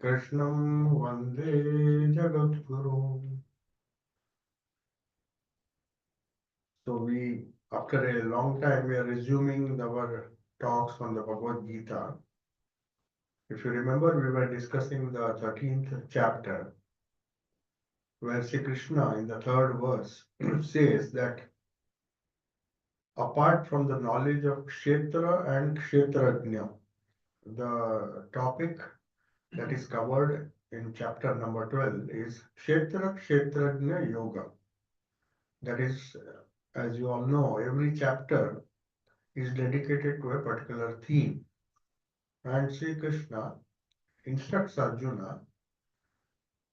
Krishnam Vande Jagadguru. So after a long time, we are resuming our talks on the Bhagavad Gita. If you remember, we were discussing the 13th chapter, where Sri Krishna in the third verse says that apart from the knowledge of Kshetra and Kshetrajna, the topic that is covered in chapter number 12 is Kshetra Kshetrajna Yoga. That is, as you all know, every chapter is dedicated to a particular theme. And Sri Krishna instructs Arjuna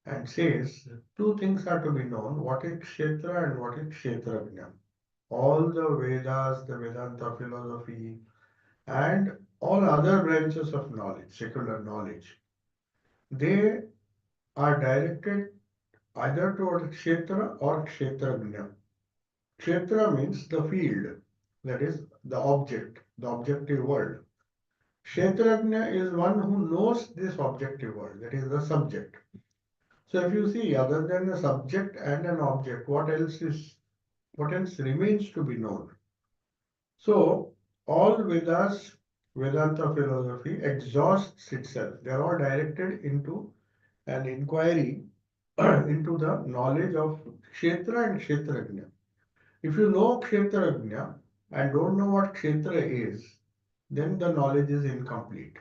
and says two things are to be known, what is Kshetra and what is Kshetrajna. All the Vedas, the Vedanta philosophy, and all other branches of knowledge, secular knowledge, they are directed either towards Kshetra or Kshetrajna. Kshetra means the field, that is the object, the objective world. Kshetrajna is one who knows this objective world, that is the subject. So if you see, other than the subject and an object, what else remains to be known? So all Vedas, Vedanta philosophy exhausts itself. They are all directed into an inquiry into the knowledge of Kshetra and Kshetrajna. If you know Kshetrajna and don't know what Kshetra is, then the knowledge is incomplete.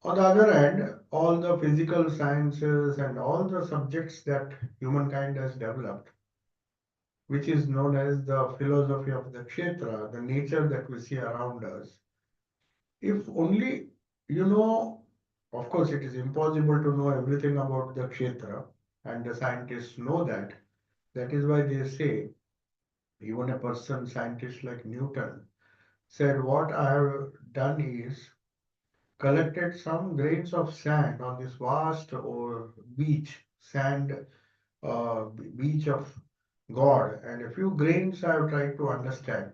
On the other hand, all the physical sciences and all the subjects that humankind has developed, which is known as the philosophy of the Kshetra, the nature that we see around us, if only you know, of course, it is impossible to know everything about the Kshetra, and the scientists know that. That is why they say, even a person, scientist like Newton, said, what I have done is collected some grains of sand on this vast or beach, sand beach of God, and a few grains I have tried to understand,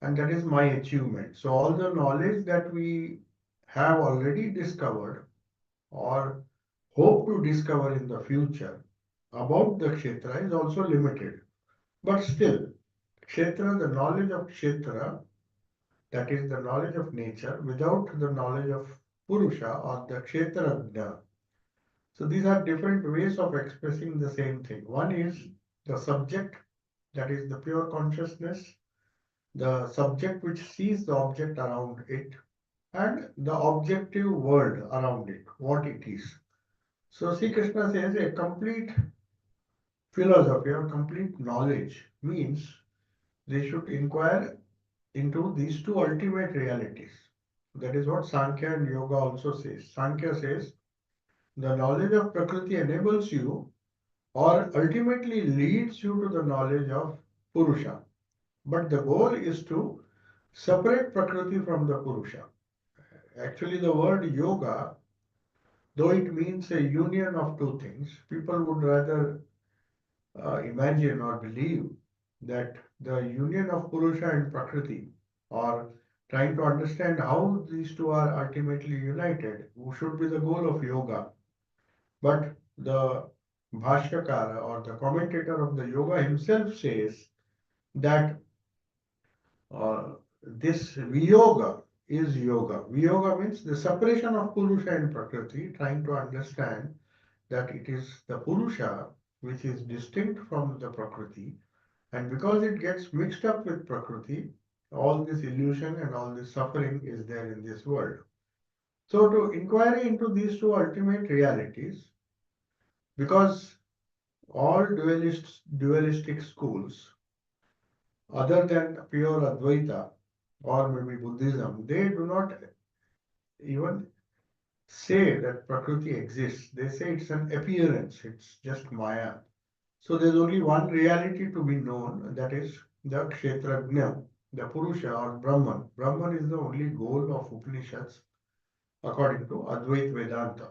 and that is my achievement. So all the knowledge that we have already discovered or hope to discover in the future about the Kshetra is also limited. But still, Kshetra, the knowledge of Kshetra, that is the knowledge of nature, without the knowledge of Purusha or the Kshetrajna. So these are different ways of expressing the same thing. One is the subject, that is the pure consciousness, the subject which sees the object around it, and the objective world around it, what it is. So Sri Krishna says a complete philosophy or complete knowledge means they should inquire into these two ultimate realities. That is what Sankhya and Yoga also says. Sankhya says the knowledge of Prakriti enables you or ultimately leads you to the knowledge of Purusha. But the goal is to separate Prakriti from the Purusha. Actually, the word yoga, though it means a union of two things, people would rather imagine or believe that the union of Purusha and Prakriti, or trying to understand how these two are ultimately united, should be the goal of yoga. But the Bhashyakara or the commentator of the yoga himself says that this Viyoga is yoga. Viyoga means the separation of Purusha and Prakriti, trying to understand that it is the Purusha which is distinct from the Prakriti, and because it gets mixed up with Prakriti, all this illusion and all this suffering is there in this world. So to inquiry into these two ultimate realities, because all dualistic schools, other than pure Advaita or maybe Buddhism, they do not even say that Prakriti exists. They say it's an appearance, it's just Maya. So there's only one reality to be known, that is the Kshetrajna, the Purusha or Brahman. Brahman is the only goal of Upanishads according to Advaita Vedanta.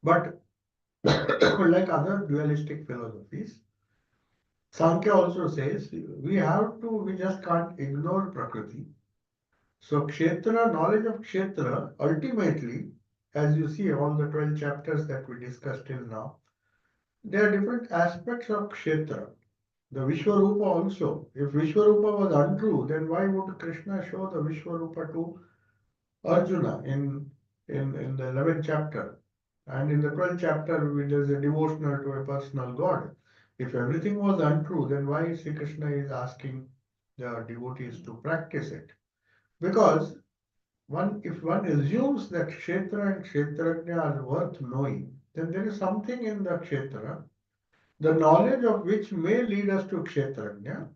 But like other dualistic philosophies, Sankhya also says we just can't ignore Prakriti. So Kshetra, knowledge of Kshetra ultimately as you see, all the 12 chapters that we discussed till now, there are different aspects of Kshetra. The Vishwarupa also. If Vishwarupa was untrue, then why would Krishna show the Vishwarupa to Arjuna in the 11th chapter? And in the 12th chapter, there's a devotional to a personal God. If everything was untrue, then why Sri Krishna is asking the devotees to practice it? Because if one assumes that Kshetra and Kshetrajna are worth knowing, then there is something in the Kshetra, the knowledge of which may lead us to Kshetrajna,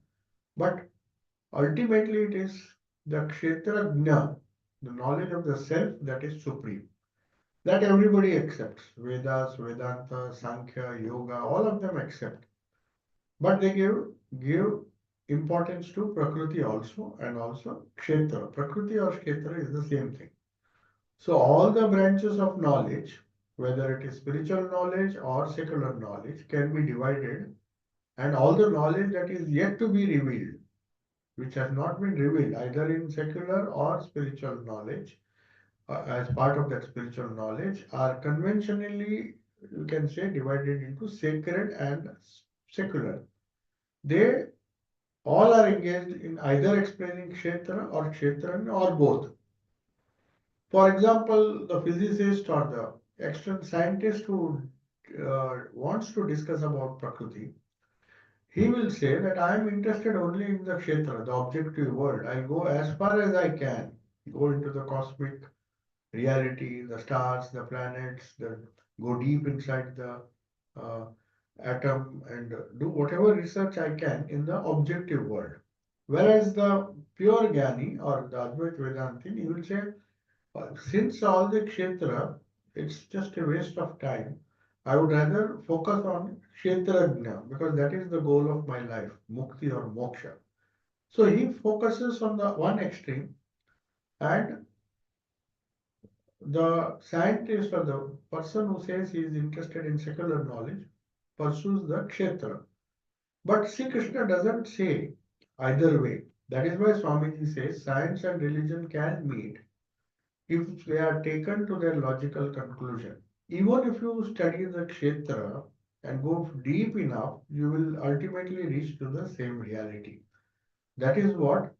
but ultimately it is the Kshetrajna, the knowledge of the self that is supreme. That everybody accepts. Vedas, Vedanta, Sankhya, Yoga, all of them accept. But they give importance to Prakriti also and also Kshetra. Prakriti or Kshetra is the same thing. So all the branches of knowledge, whether it is spiritual knowledge or secular knowledge, can be divided, and all the knowledge that is yet to be revealed, which has not been revealed either in secular or spiritual knowledge, as part of that spiritual knowledge, are conventionally, you can say, divided into sacred and secular. They all are engaged in either explaining Kshetra or Kshetranya or both. For example, the physicist or the external scientist who wants to discuss about Prakriti, he will say that I am interested only in the Kshetra, the objective world. I'll go as far as I can, go into the cosmic reality, the stars, the planets, go deep inside the uh, atom and do whatever research I can in the objective world. Whereas the pure Jnani or the Advaita Vedantin, he will say, since all the Kshetra, it's just a waste of time. I would rather focus on Kshetrajna because that is the goal of my life, Mukti or Moksha. So he focuses on the one extreme, and the scientist or the person who says he is interested in secular knowledge pursues the Kshetra. But Sri Krishna doesn't say either way. That is why Swamiji says science and religion can meet if they are taken to their logical conclusion. Even if you study the Kshetra and go deep enough, you will ultimately reach to the same reality. That is what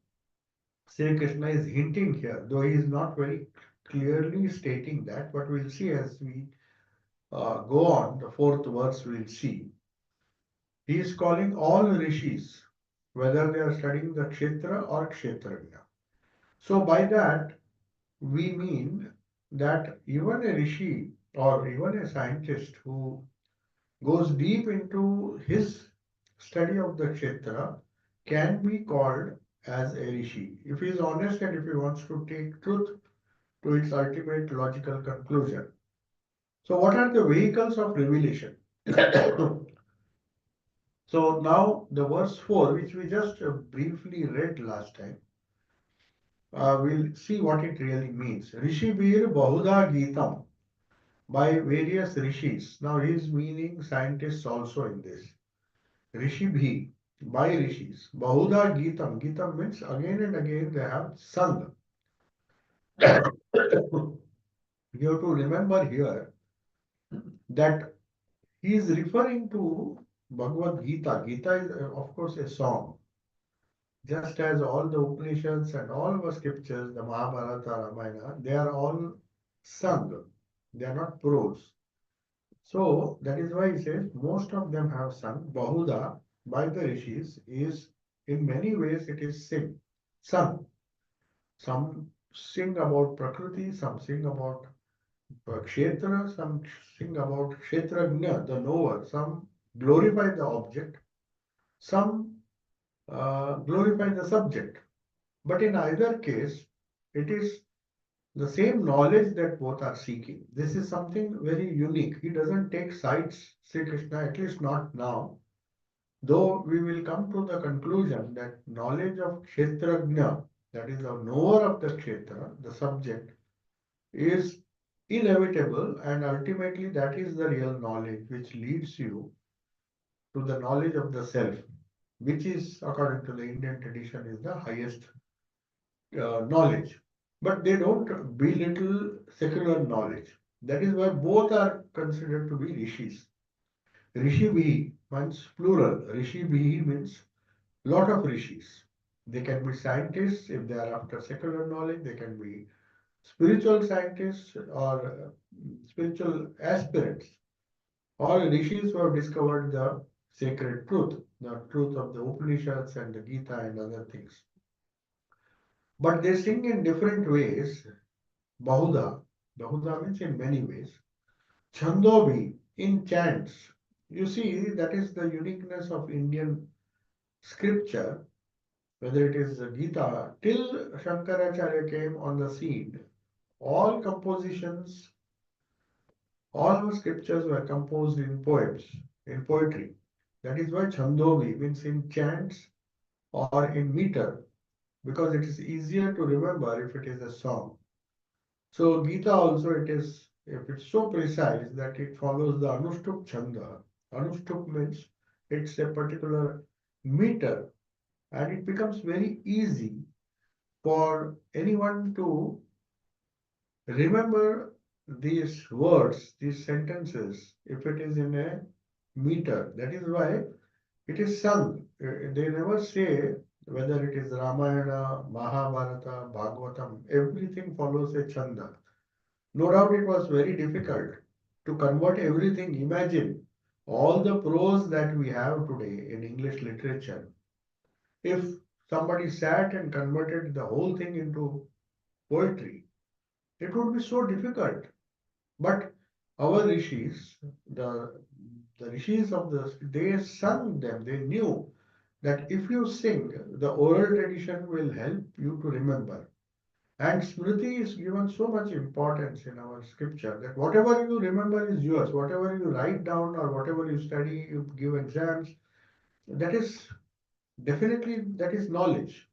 Sri Krishna is hinting here, though he is not very clearly stating that, but we'll see as we go on, the fourth verse we'll see. He is calling all rishis, whether they are studying the Kshetra or Kshetrajna. So by that, we mean that even a rishi or even a scientist who goes deep into his study of the Kshetra can be called as a rishi if he is honest and if he wants to take truth to its ultimate logical conclusion. So, what are the vehicles of revelation? So, now the verse 4, which we just briefly read last time, we'll see what it really means. Rishi Bir Bahuda Gitam, by various rishis. Now, he is meaning scientists also in this. Rishi Bhi, by rishis. Bahuda Gitam. Gitam means again and again they have sung. You have to remember here that he is referring to Bhagavad Gita. Gita is, of course, a song. Just as all the Upanishads and all the scriptures, the Mahabharata, Ramayana, they are all sung. They are not prose. So that is why he says most of them have sung. Bahuda by the rishis is in many ways it is sung. Some sing about Prakriti, some sing about Kshetra, some sing about Kshetrajna, the knower, some glorify the object, some glorify the subject. But in either case, it is the same knowledge that both are seeking. This is something very unique. He doesn't take sides, Sri Krishna, at least not now. Though we will come to the conclusion that knowledge of Kshetrajna, that is the knower of the Kshetra, the subject, is inevitable, and ultimately that is the real knowledge which leads you to the knowledge of the self, which is, according to the Indian tradition, is the highest knowledge. But they don't belittle secular knowledge. That is why both are considered to be rishis. Rishi Vihi means plural. Rishi Vihi means lot of rishis. They can be scientists if they are after secular knowledge. They can be spiritual scientists or spiritual aspirants or rishis who have discovered the sacred the truth of the Upanishads and the Gita and other things. But they sing in different ways. Bahuda. Bahuda means in many ways. Chandobi in chants. You see, that is the uniqueness of Indian scripture, whether it is the Gita, till Shankaracharya came on the scene, all compositions, all our scriptures were composed in poems, in poetry. That is why Chandobi means in chants or in meter, because it is easier to remember if it is a song. So Gita also it is, if it's so precise that it follows the Anushtup Chanda. Anushtup means it's a particular meter and it becomes very easy for anyone to remember these words, these sentences, if it is in a meter. That is why it is sung. They never say whether it is Ramayana, Mahabharata, Bhagavatam, everything follows a chanda. No doubt it was very difficult to convert everything. Imagine all the prose that we have today in English literature. If somebody sat and converted the whole thing into poetry, it would be so difficult. But our rishis, the the rishis of they sung them. They knew that if you sing, the oral tradition will help you to remember. And Smriti is given so much importance in our scripture that whatever you remember is yours. Whatever you write down or whatever you study, you give exams, that is definitely that is knowledge.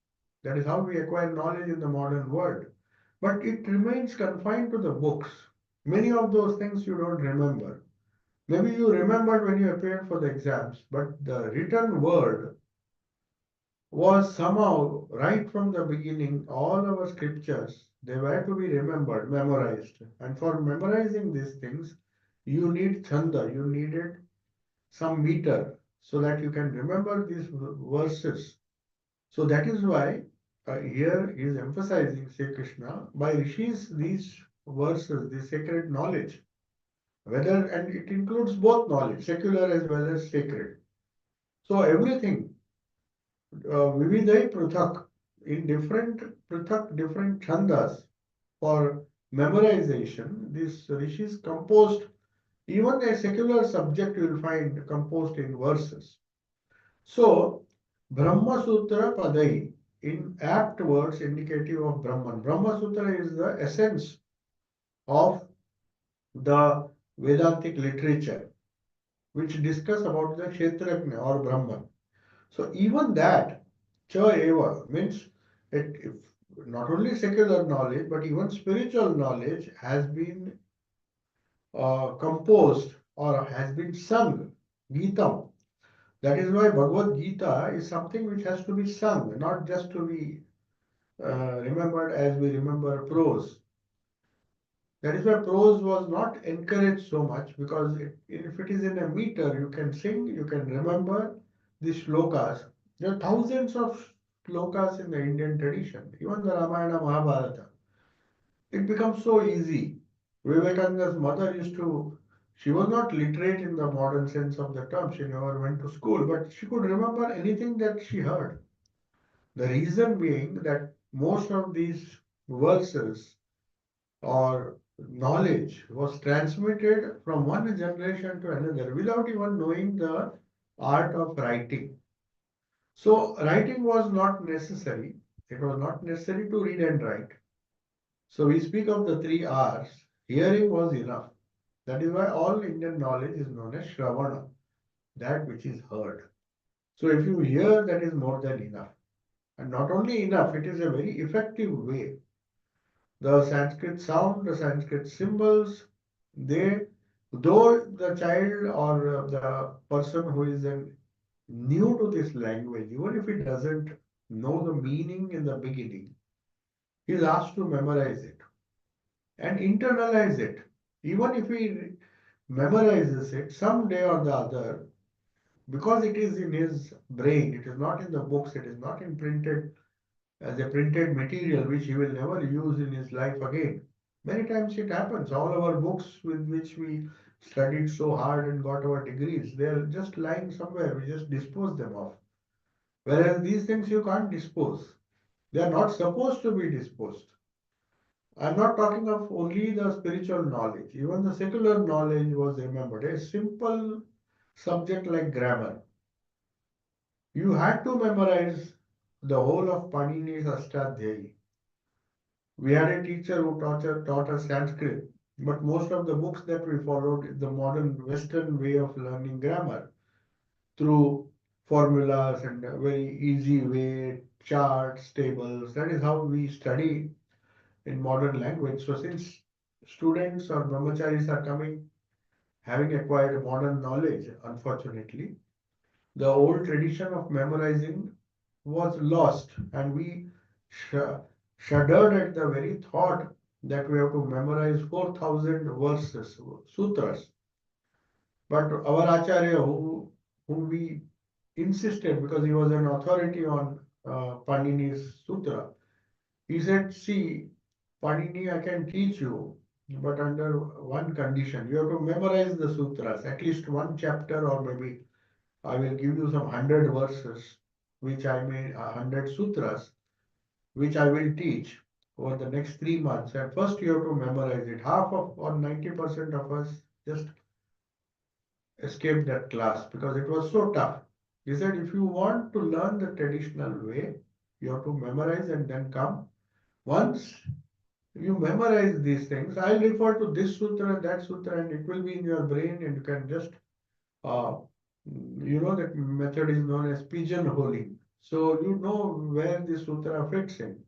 That is how we acquire knowledge in the modern world. But it remains confined to the books. Many of those things you don't remember. Maybe you remembered when you appeared for the exams, but the written word was somehow right from the beginning, all our scriptures, they were to be remembered, memorized. And for memorizing these things, you need chanda, you needed some meter so that you can remember these verses. So that is why here he is emphasizing Sri Krishna by rishis these verses, the sacred knowledge, whether and it includes both knowledge, secular as well as sacred. So everything Vividai Pruthak in different Pruthak, different chandas for memorization. These rishis composed even a secular subject you will find composed in verses. So Brahma Sutra Padai in apt words indicative of Brahman. Brahma Sutra is the essence of the Vedantic literature which discuss about the Kshetrajna or Brahman. So even that, cha eva means if not only secular knowledge but even spiritual knowledge has been composed or has been sung, Gita. That is why Bhagavad Gita is something which has to be sung, not just to be remembered as we remember prose. That is why prose was not encouraged so much because if it is in a meter, you can sing, you can remember the shlokas. There are thousands of shlokas in the Indian tradition, even the Ramayana, Mahabharata. It becomes so easy. Vivekananda's mother she was not literate in the modern sense of the term. She never went to school, but she could remember anything that she heard. The reason being that most of these verses or knowledge was transmitted from one generation to another without even knowing the art of writing. So, writing was not necessary. It was not necessary to read and write. So, we speak of the three R's. Hearing was enough. That is why all Indian knowledge is known as Shravana, that which is heard. So, if you hear, that is more than enough. And not only enough, it is a very effective way. The Sanskrit sound, the Sanskrit symbols, they, though the child or the person who is new to this language, even if he doesn't know the meaning in the beginning, he is asked to memorize it and internalize it. Even if he memorizes it someday or the other, because it is in his brain, it is not in the books, it is not in printed as a printed material which he will never use in his life again. Many times it happens. All our books with which we studied so hard and got our degrees, they are just lying somewhere. We just dispose them of. Whereas these things you can't dispose. They are not supposed to be disposed. I'm not talking of only the spiritual knowledge. Even the secular knowledge was remembered. A simple subject like grammar. You had to memorize the whole of Panini's Ashtadhyayi. We had a teacher who taught us Sanskrit, but most of the books that we followed is the modern Western way of learning grammar through formulas and a very easy way, charts, tables. That is how we study in modern language. So since students or brahmacharis are coming, having acquired modern knowledge, unfortunately, the old tradition of memorizing was lost, and we sh- shuddered at the very thought that we have to memorize 4,000 verses, sutras. But our Acharya, whom we insisted because he was an authority on Panini's sutra, he said, see, Panini, I can teach you, but under one condition. You have to memorize the sutras, at least one chapter, or maybe I will give you some 100 verses, which I may, 100 sutras, which I will teach over the next 3 months. And first you have to memorize it. Half of or 90% of us just escaped that class because it was so tough. He said, if you want to learn the traditional way, you have to memorize and then come. Once you memorize these things, I'll refer to this sutra, that sutra, and it will be in your brain, and you can just uh, that method is known as pigeonholing. So you know where the sutra fits in.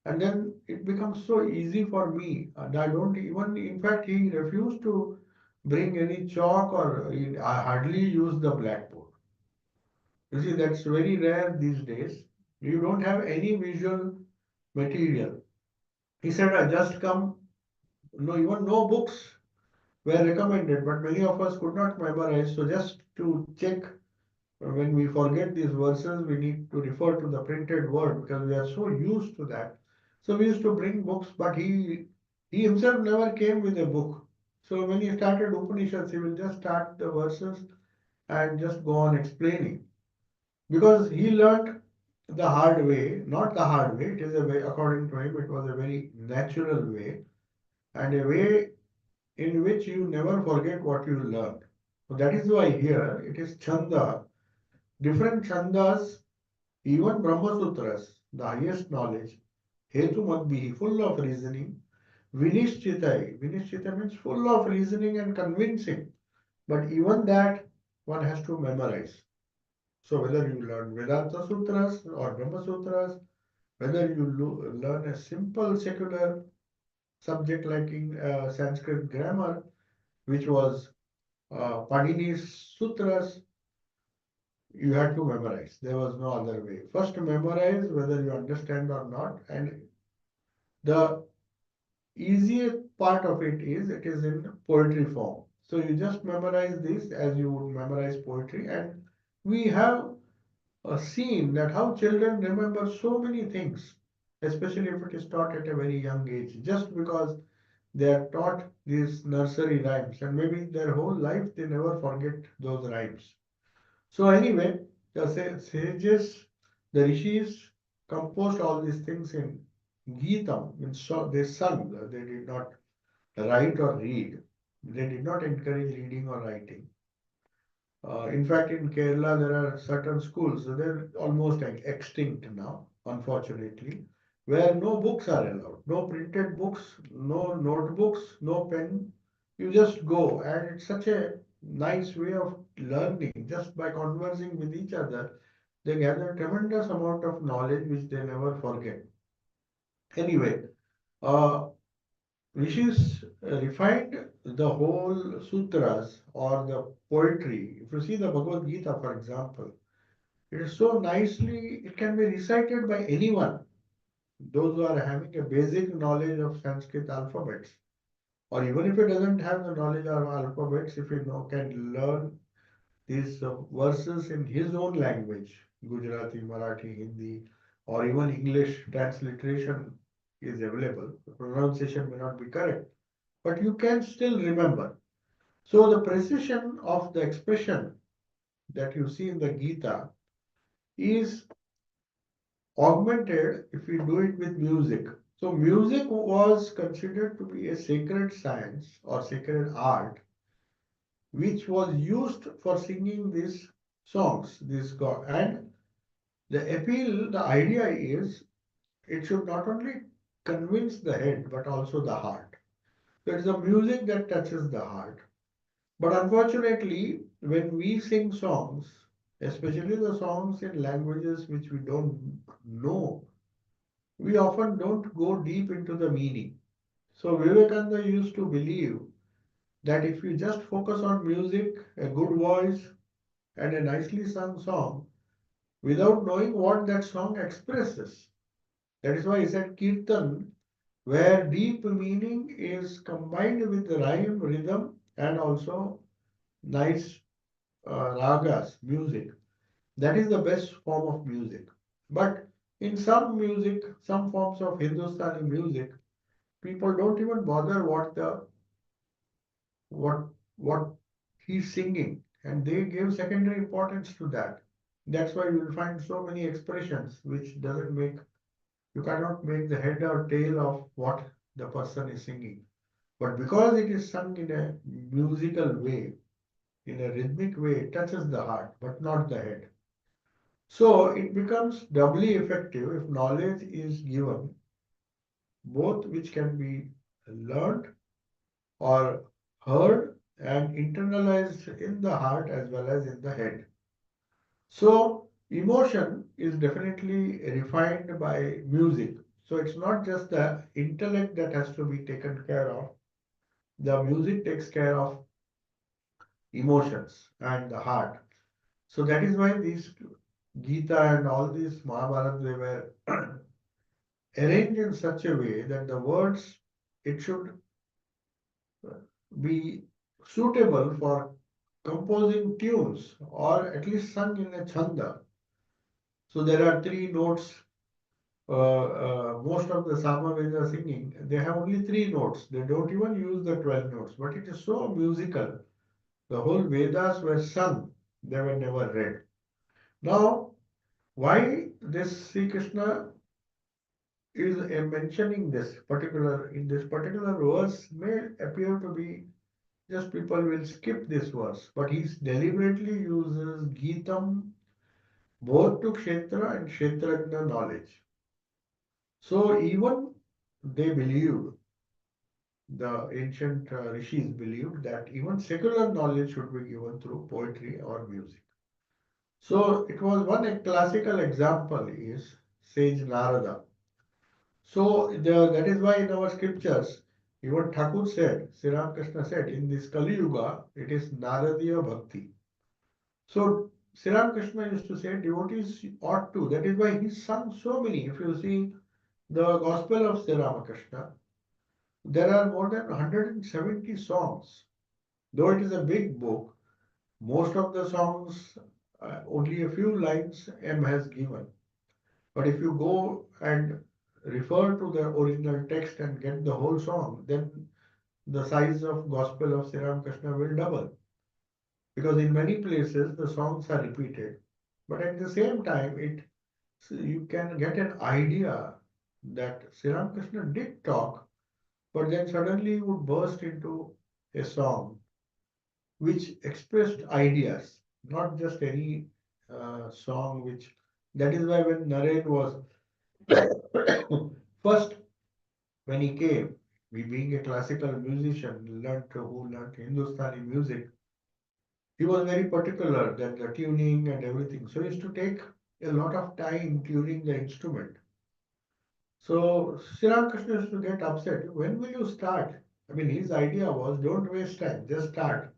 And then it becomes so easy for me. And I don't even, in fact, he refused to bring any chalk or I hardly use the blackboard. You see, that's very rare these days. You don't have any visual material. He said, I just come, no, even no books were recommended, but many of us could not memorize. So just to check when we forget these verses, we need to refer to the printed word because we are so used to that. So we used to bring books, but he himself never came with a book. So when he started Upanishads, he will just start the verses and just go on explaining. Because he learned the hard way, not the hard way, it is a way, according to him, it was a very natural way and a way in which you never forget what you learned. So that is why here it is Chanda. Different chandas, even Brahma Sutras, the highest knowledge, Hetu Madbihi, full of reasoning, Vinishchitai, Vinishchita means full of reasoning and convincing. But even that, one has to memorize. So whether you learn Vedanta Sutras or Brahma Sutras, whether you learn a simple secular subject like in Sanskrit grammar, which was Panini's Sutras, you had to memorize. There was no other way. First, memorize whether you understand or not. And the easiest part of it is in poetry form. So you just memorize this as you would memorize poetry. And we have seen that how children remember so many things, especially if it is taught at a very young age, just because they are taught these nursery rhymes. And maybe their whole life they never forget those rhymes. So anyway, the sages, the rishis composed all these things in Gita, means so they sung, they did not write or read. They did not encourage reading or writing. In fact, in Kerala, there are certain schools, so they're almost like extinct now, unfortunately, where no books are allowed, no printed books, no notebooks, no pen. You just go, and it's such a nice way of learning. Just by conversing with each other, they gather tremendous amount of knowledge which they never forget. Anyway, uh, Rishis refined the whole sutras or the poetry. If you see the Bhagavad Gita, for example, it is so nicely, it can be recited by anyone, those who are having a basic knowledge of Sanskrit alphabets. or even if he doesn't have the knowledge of alphabets, if he can learn these verses in his own language, Gujarati, Marathi, Hindi, or even English transliteration is available. The pronunciation may not be correct, but you can still remember. So the precision of the expression that you see in the Gita is augmented if we do it with music. So music was considered to be a sacred science or sacred art which was used for singing these songs, this god. And the appeal, the idea is it should not only convince the head but also the heart. So it's the music that touches the heart. But unfortunately, when we sing songs, especially the songs in languages which we don't know, we often don't go deep into the meaning. So Vivekananda used to believe that if you just focus on music, a good voice, and a nicely sung song, without knowing what that song expresses, that is why he said Kirtan, where deep meaning is combined with the rhyme, rhythm, and also nice ragas, music. That is the best form of music. But in some music, some forms of Hindustani music, people don't even bother what what he's singing, and they give secondary importance to that. That's why you will find so many expressions which doesn't make you cannot make the head or tail of what the person is singing. But because it is sung in a musical way, in a rhythmic way, it touches the heart, but not the head. So it becomes doubly effective if knowledge is given, both which can be learned or heard and internalized in the heart as well as in the head. So emotion is definitely refined by music. So it's not just the intellect that has to be taken care of. The music takes care of emotions and the heart. So that is why these Gita and all these Mahabharata they were arranged in such a way that the words it should be suitable for composing tunes or at least sung in a chanda. So there are three notes. Most of the Samaveda singing, they have only three notes. They don't even use the 12 notes, but it is so musical. The whole Vedas were sung, they were never read. Now, why this Sri Krishna is mentioning this particular in this particular verse may appear to be just people will skip this verse, but he deliberately uses Geetam both to Kshetra and Kshetrajna knowledge. So even they believed, the ancient rishis believed that even secular knowledge should be given through poetry or music. So it was one classical example is sage Narada. So that is why in our scriptures, even Thakur said, Sri Ramakrishna said, in this Kali Yuga, it is Naradiya Bhakti. So Sri Ramakrishna used to say devotees ought to. That is why he sung so many. If you see the Gospel of Sri Ramakrishna, there are more than 170 songs. Though it is a big book, most of the songs, only a few lines M has given. But if you go and refer to the original text and get the whole song, then the size of Gospel of Sri Ramakrishna will double. Because in many places the songs are repeated. But at the same time, you can get an idea that Sri Ramakrishna did talk, but then suddenly he would burst into a song which expressed ideas, not just any song which. That is why when Naren was first when he came, we being a classical musician, who learned Hindustani music, he was very particular that the tuning and everything. So he used to take a lot of time tuning the instrument. So Sri Ramakrishna used to get upset. When will you start? I mean, his idea was don't waste time, just start.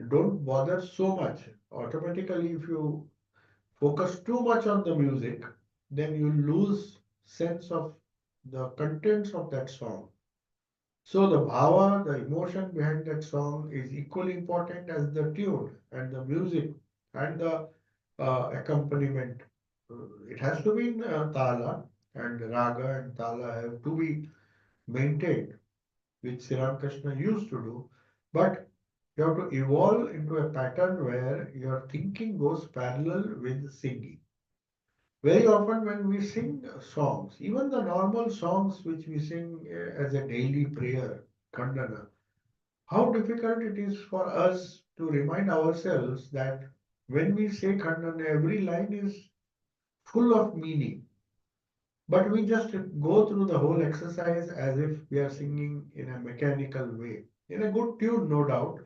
Don't bother so much. Automatically, if you focus too much on the music, then you lose sense of the contents of that song. So the bhava, the emotion behind that song is equally important as the tune and the music and the accompaniment. It has to be in tala, and raga and tala have to be maintained, which Sri Ramakrishna used to do. But you have to evolve into a pattern where your thinking goes parallel with singing. Very often, when we sing songs, even the normal songs which we sing as a daily prayer, khandana, how difficult it is for us to remind ourselves that when we say khandana, every line is full of meaning. But we just go through the whole exercise as if we are singing in a mechanical way. In a good tune, no doubt,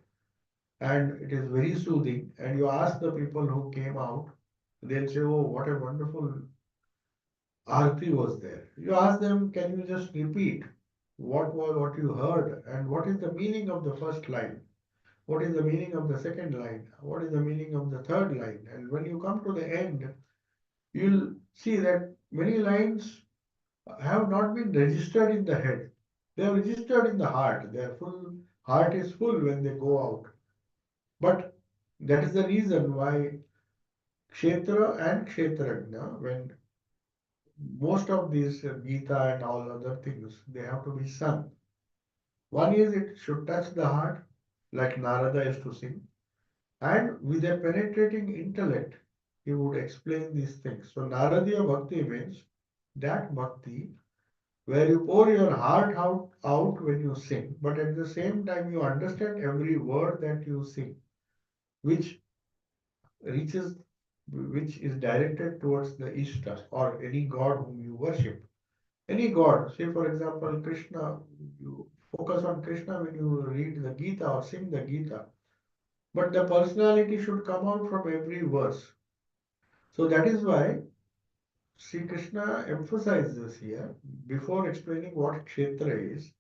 and it is very soothing. And you ask the people who came out, they'll say, "Oh, what a wonderful Arti was there." You ask them, "Can you just repeat what you heard and what is the meaning of the first line? What is the meaning of the second line? What is the meaning of the third line?" And when you come to the end, you'll see that many lines have not been registered in the head. They are registered in the heart. Their full heart is full when they go out. But that is the reason why Kshetra and Kshetrajna, when most of these Gita and all other things, they have to be sung. One is it should touch the heart, like Narada used to sing, and with a penetrating intellect, he would explain these things. So Naradiya Bhakti means that bhakti where you pour your heart out when you sing, but at the same time you understand every word that you sing, which reaches, which is directed towards the Ishta or any god whom you worship. Any god, say for example Krishna, you focus on Krishna when you read the Gita or sing the Gita, but the personality should come out from every verse. So that is why Sri Krishna emphasizes here before explaining what Kshetra is.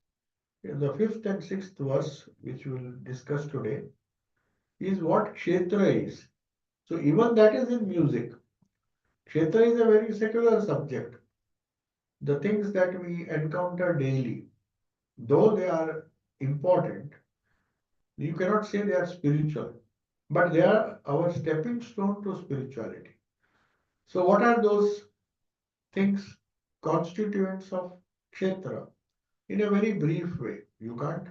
In the fifth and sixth verse, which we will discuss today, is what Kshetra is. So even that is in music. Kshetra is a very secular subject. The things that we encounter daily, though they are important, you cannot say they are spiritual, but they are our stepping stone to spirituality. So what are those things, constituents of Kshetra? In a very brief way, you can't.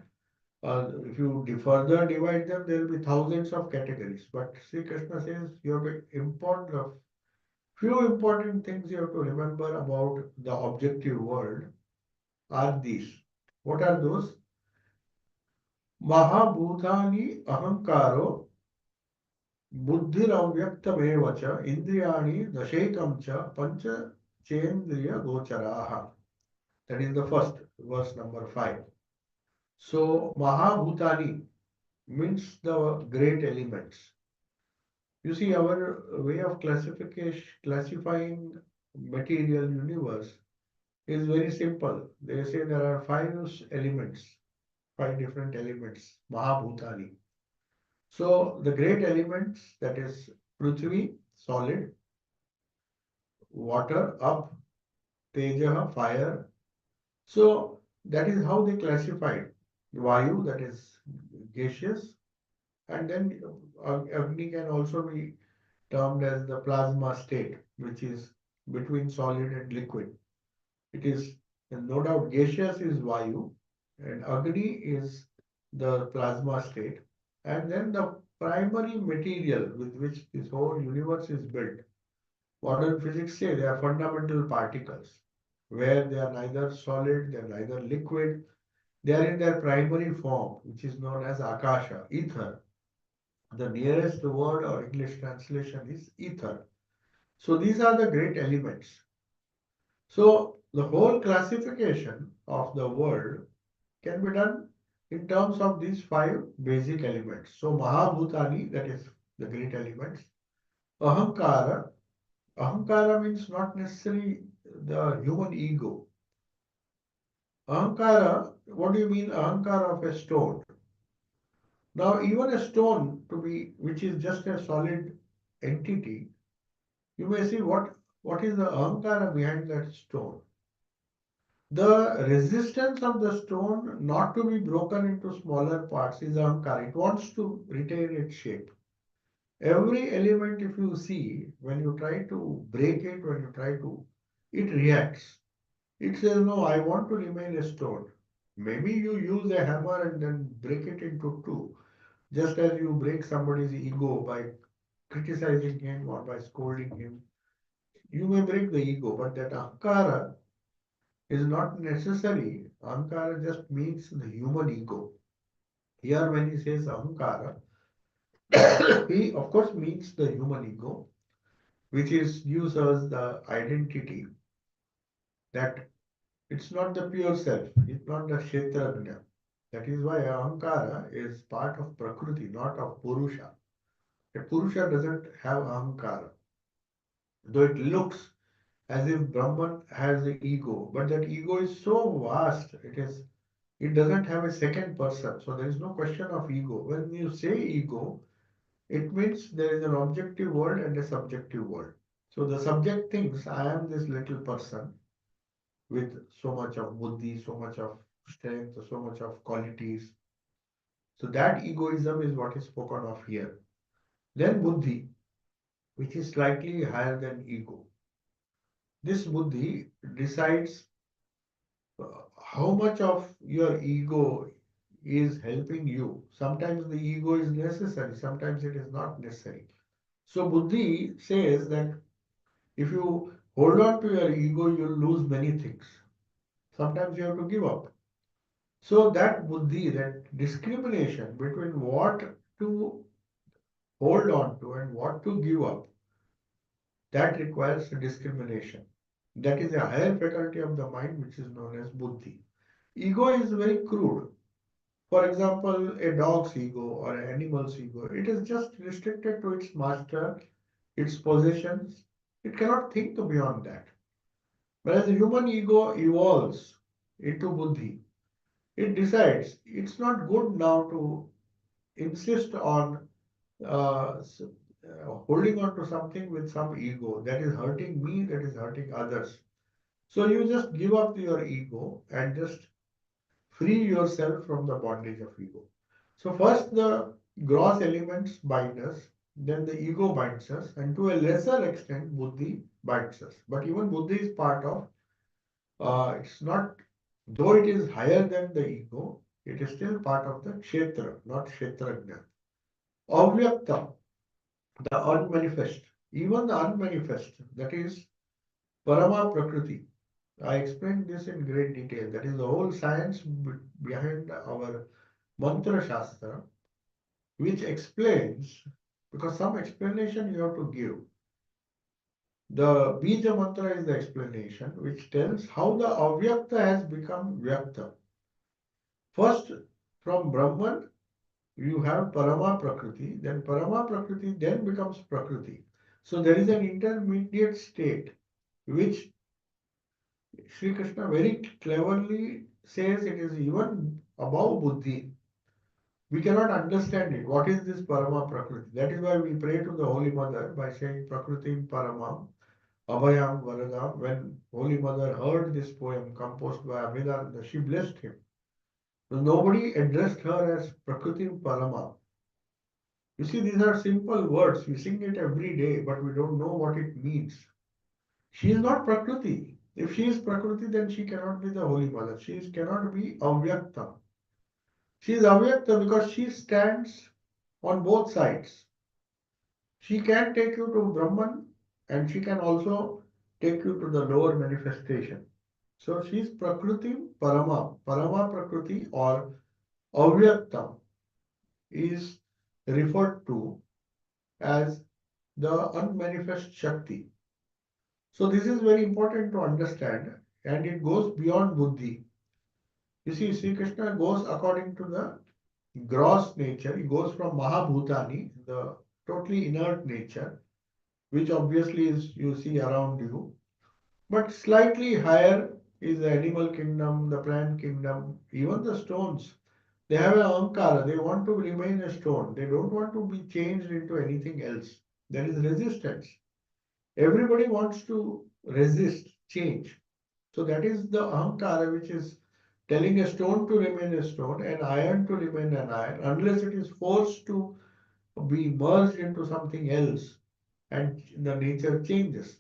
If you further divide them, there will be thousands of categories. But Sri Krishna says you have to import the few important things you have to remember about the objective world are these. What are those? Mahabhutani ahankaro buddhiravyaktamev cha indriyani dashekam cha pancha chendriya gocharaha. That is the first verse number 5. So Mahabhutani means the great elements. You see, our way of classifying material universe is very simple. They say there are elements, five different elements, Mahabhutani. So the great elements, that is Prithvi, solid, water, up, Teja, fire. So that is how they classified. Vayu, that is gaseous, and then Agni can also be termed as the plasma state, which is between solid and liquid. It is no doubt gaseous is Vayu, and Agni is the plasma state, and then the primary material with which this whole universe is built. Modern physics say they are fundamental particles, where they are neither solid, they are neither liquid, they are in their primary form, which is known as Akasha, ether. The nearest word or English translation is ether. So these are the great elements. So the whole classification of the world can be done in terms of these five basic elements. So Mahabhutani, that is the great elements. Ahankara. Ahankara means not necessarily the human ego. Ahankara, what do you mean ahankara of a stone? Now even a stone to be, which is just a solid entity, you may see what is the ahankara behind that stone. The resistance of the stone not to be broken into smaller parts is ahankara. It wants to retain its shape. Every element, if you see, when you try to break it, when you try to, it reacts. It says, no, I want to remain a stone. Maybe you use a hammer and then break it into two, just as you break somebody's ego by criticizing him or by scolding him. You may break the ego, but that ahankara is not necessary. Ahankara just means the human ego. Here, when he says ahankara, he of course means the human ego, which is gives us the identity that it's not the pure self, it's not the kshetrajna. That is why ahankara is part of prakriti, not of purusha. A purusha doesn't have ahankara, though it looks as if Brahman has the ego, but that ego is so vast, it doesn't have a second person, so there is no question of ego. When you say ego, it means there is an objective world and a subjective world. So the subject thinks I am this little person with so much of buddhi, so much of strength, so much of qualities. So that egoism is what is spoken of here. Then buddhi, which is slightly higher than ego. This buddhi decides how much of your ego is helping you. Sometimes the ego is necessary, sometimes it is not necessary. So buddhi says that if you hold on to your ego, you'll lose many things. Sometimes you have to give up. So that buddhi, that discrimination between what to hold on to and what to give up, that requires discrimination. That is a higher faculty of the mind which is known as buddhi. Ego is very crude. For example, a dog's ego or an animal's ego, it is just restricted to its master, its possessions. It cannot think beyond that. Whereas the human ego evolves into buddhi. It decides it's not good now to insist on holding on to something with some ego that is hurting me, that is hurting others. So you just give up your ego and just free yourself from the bondage of ego. So first the gross elements bind us, then the ego binds us, and to a lesser extent buddhi binds us. But even buddhi is part of, it's not, though it is higher than the ego, it is still part of the kshetra, not kshetrajna. Avyakta, the unmanifest, even the unmanifest, that is Parama Prakriti. I explained this in great detail. That is the whole science behind our Mantra Shastra, which explains, because some explanation you have to give. The Bija Mantra is the explanation which tells how the Avyakta has become Vyakta. First, from Brahman, you have Parama Prakriti, then Parama Prakriti then becomes Prakriti. So there is an intermediate state which Sri Krishna very cleverly says it is even above Buddhi. We cannot understand it. What is this Parama Prakriti? That is why we pray to the Holy Mother by saying Prakriti Paramam, Abhayam Varadam. When Holy Mother heard this poem composed by Amidananda, she blessed him. So nobody addressed her as Prakriti Parama. You see, these are simple words. We sing it every day, but we don't know what it means. She is not Prakriti. If she is Prakriti, then she cannot be the Holy Mother. Cannot be Avyakta. She is Avyakta because she stands on both sides. She can take you to Brahman and she can also take you to the lower manifestation. So she is Prakriti Parama. Parama Prakriti or Avyakta is referred to as the unmanifest Shakti. So this is very important to understand and it goes beyond Buddhi. You see, Sri Krishna goes according to the gross nature. He goes from Mahabhutani, the totally inert nature, which obviously is you see around you. But slightly higher is the animal kingdom, the plant kingdom, even the stones. They have an ahankara. They want to remain a stone. They don't want to be changed into anything else. There is resistance. Everybody wants to resist change. So that is the ahankara which is telling a stone to remain a stone and iron to remain an iron unless it is forced to be merged into something else and the nature changes.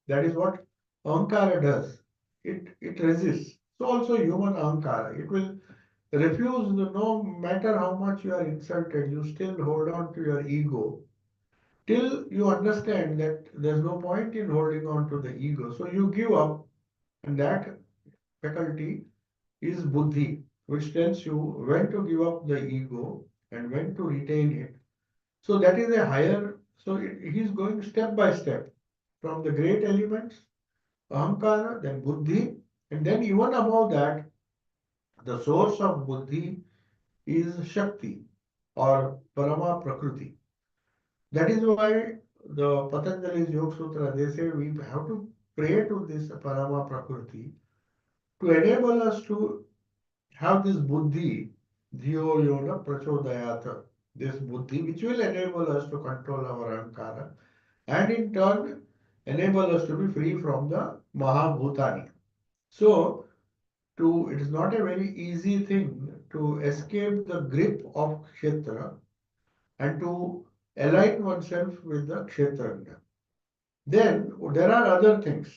That is what ahankara does. It resists. So also human ahankara. It will refuse no matter how much you are insulted, you still hold on to your ego till you understand that there's no point in holding on to the ego. So you give up, and that faculty is buddhi, which tells you when to give up the ego and when to retain it. So that is a higher, so he is going step by step from the great elements, ahankara, then buddhi, and then even above that, the source of buddhi is shakti or parama prakriti. That is why the Patanjali's Yoga Sutra, they say we have to pray to this parama prakriti to enable us to have this buddhi, dhiyo yona prachodayata, this buddhi which will enable us to control our ahankara and in turn enable us to be free from the mahabhutani. So, it is not a very easy thing to escape the grip of kshetra and to align oneself with the kshetranya. Then there are other things.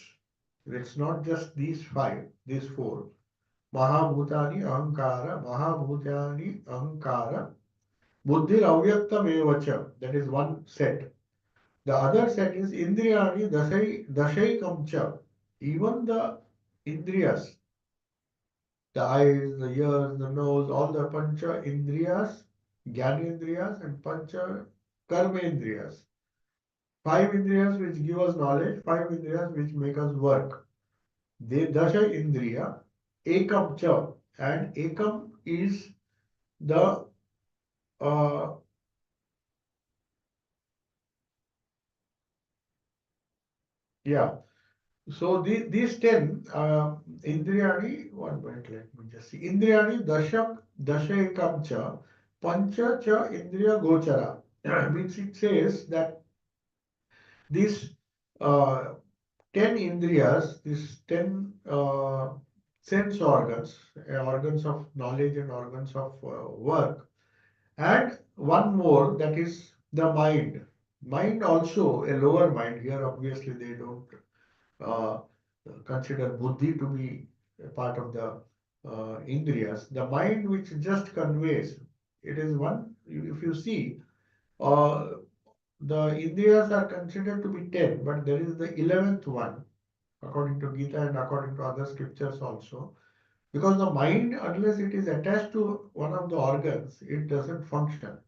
It's not just these five, these four. Mahabhutani Ahankara, Mahabhutani Ahankara, Buddhir Avyaktam Evacha. That is one set. The other set is Indriyani Dashai Cha. Even the Indriyas, the eyes, the ears, the nose, all the Pancha Indriyas, Jnanendriyas and Pancha Karmendriyas. Five Indriyas which give us knowledge, five Indriyas which make us work. They Dasha Indriya, Ekam Cha. And Ekam is the uh, yeah. So these 10 Indriyani, one minute, let me just see. Indriyani Dashekam Cha Pancha Cha Indriya Gochara. Means it says that these uh, 10 Indriyas, these 10 sense organs, organs of knowledge and organs of work, and one more that is the mind. Mind also a lower mind. Here obviously they don't uh, consider buddhi to be a part of the indriyas. The mind which just conveys, it is one, if you see, uh, the indriyas are considered to be 10, but there is the 11th one, according to Gita and according to other scriptures also. Because the mind, unless it is attached to one of the organs, it doesn't function.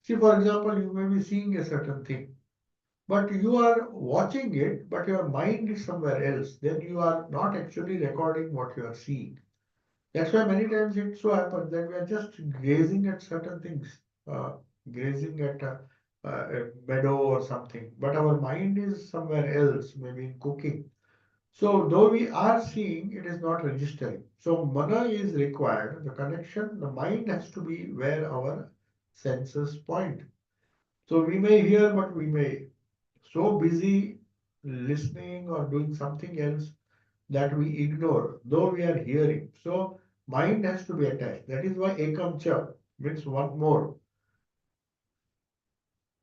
See, for example, you may be seeing a certain thing, but you are watching it, but your mind is somewhere else. Then you are not actually recording what you are seeing. That's why many times it so happens that we are just gazing at certain things, uh, gazing at a meadow or something, but our mind is somewhere else, maybe in cooking. So, though we are seeing, it is not registering. So, mana is required. The connection, the mind has to be where our senses point. So, we may hear, but we may so busy listening or doing something else that we ignore, though we are hearing. So, mind has to be attached. That is why ekam cha means one more.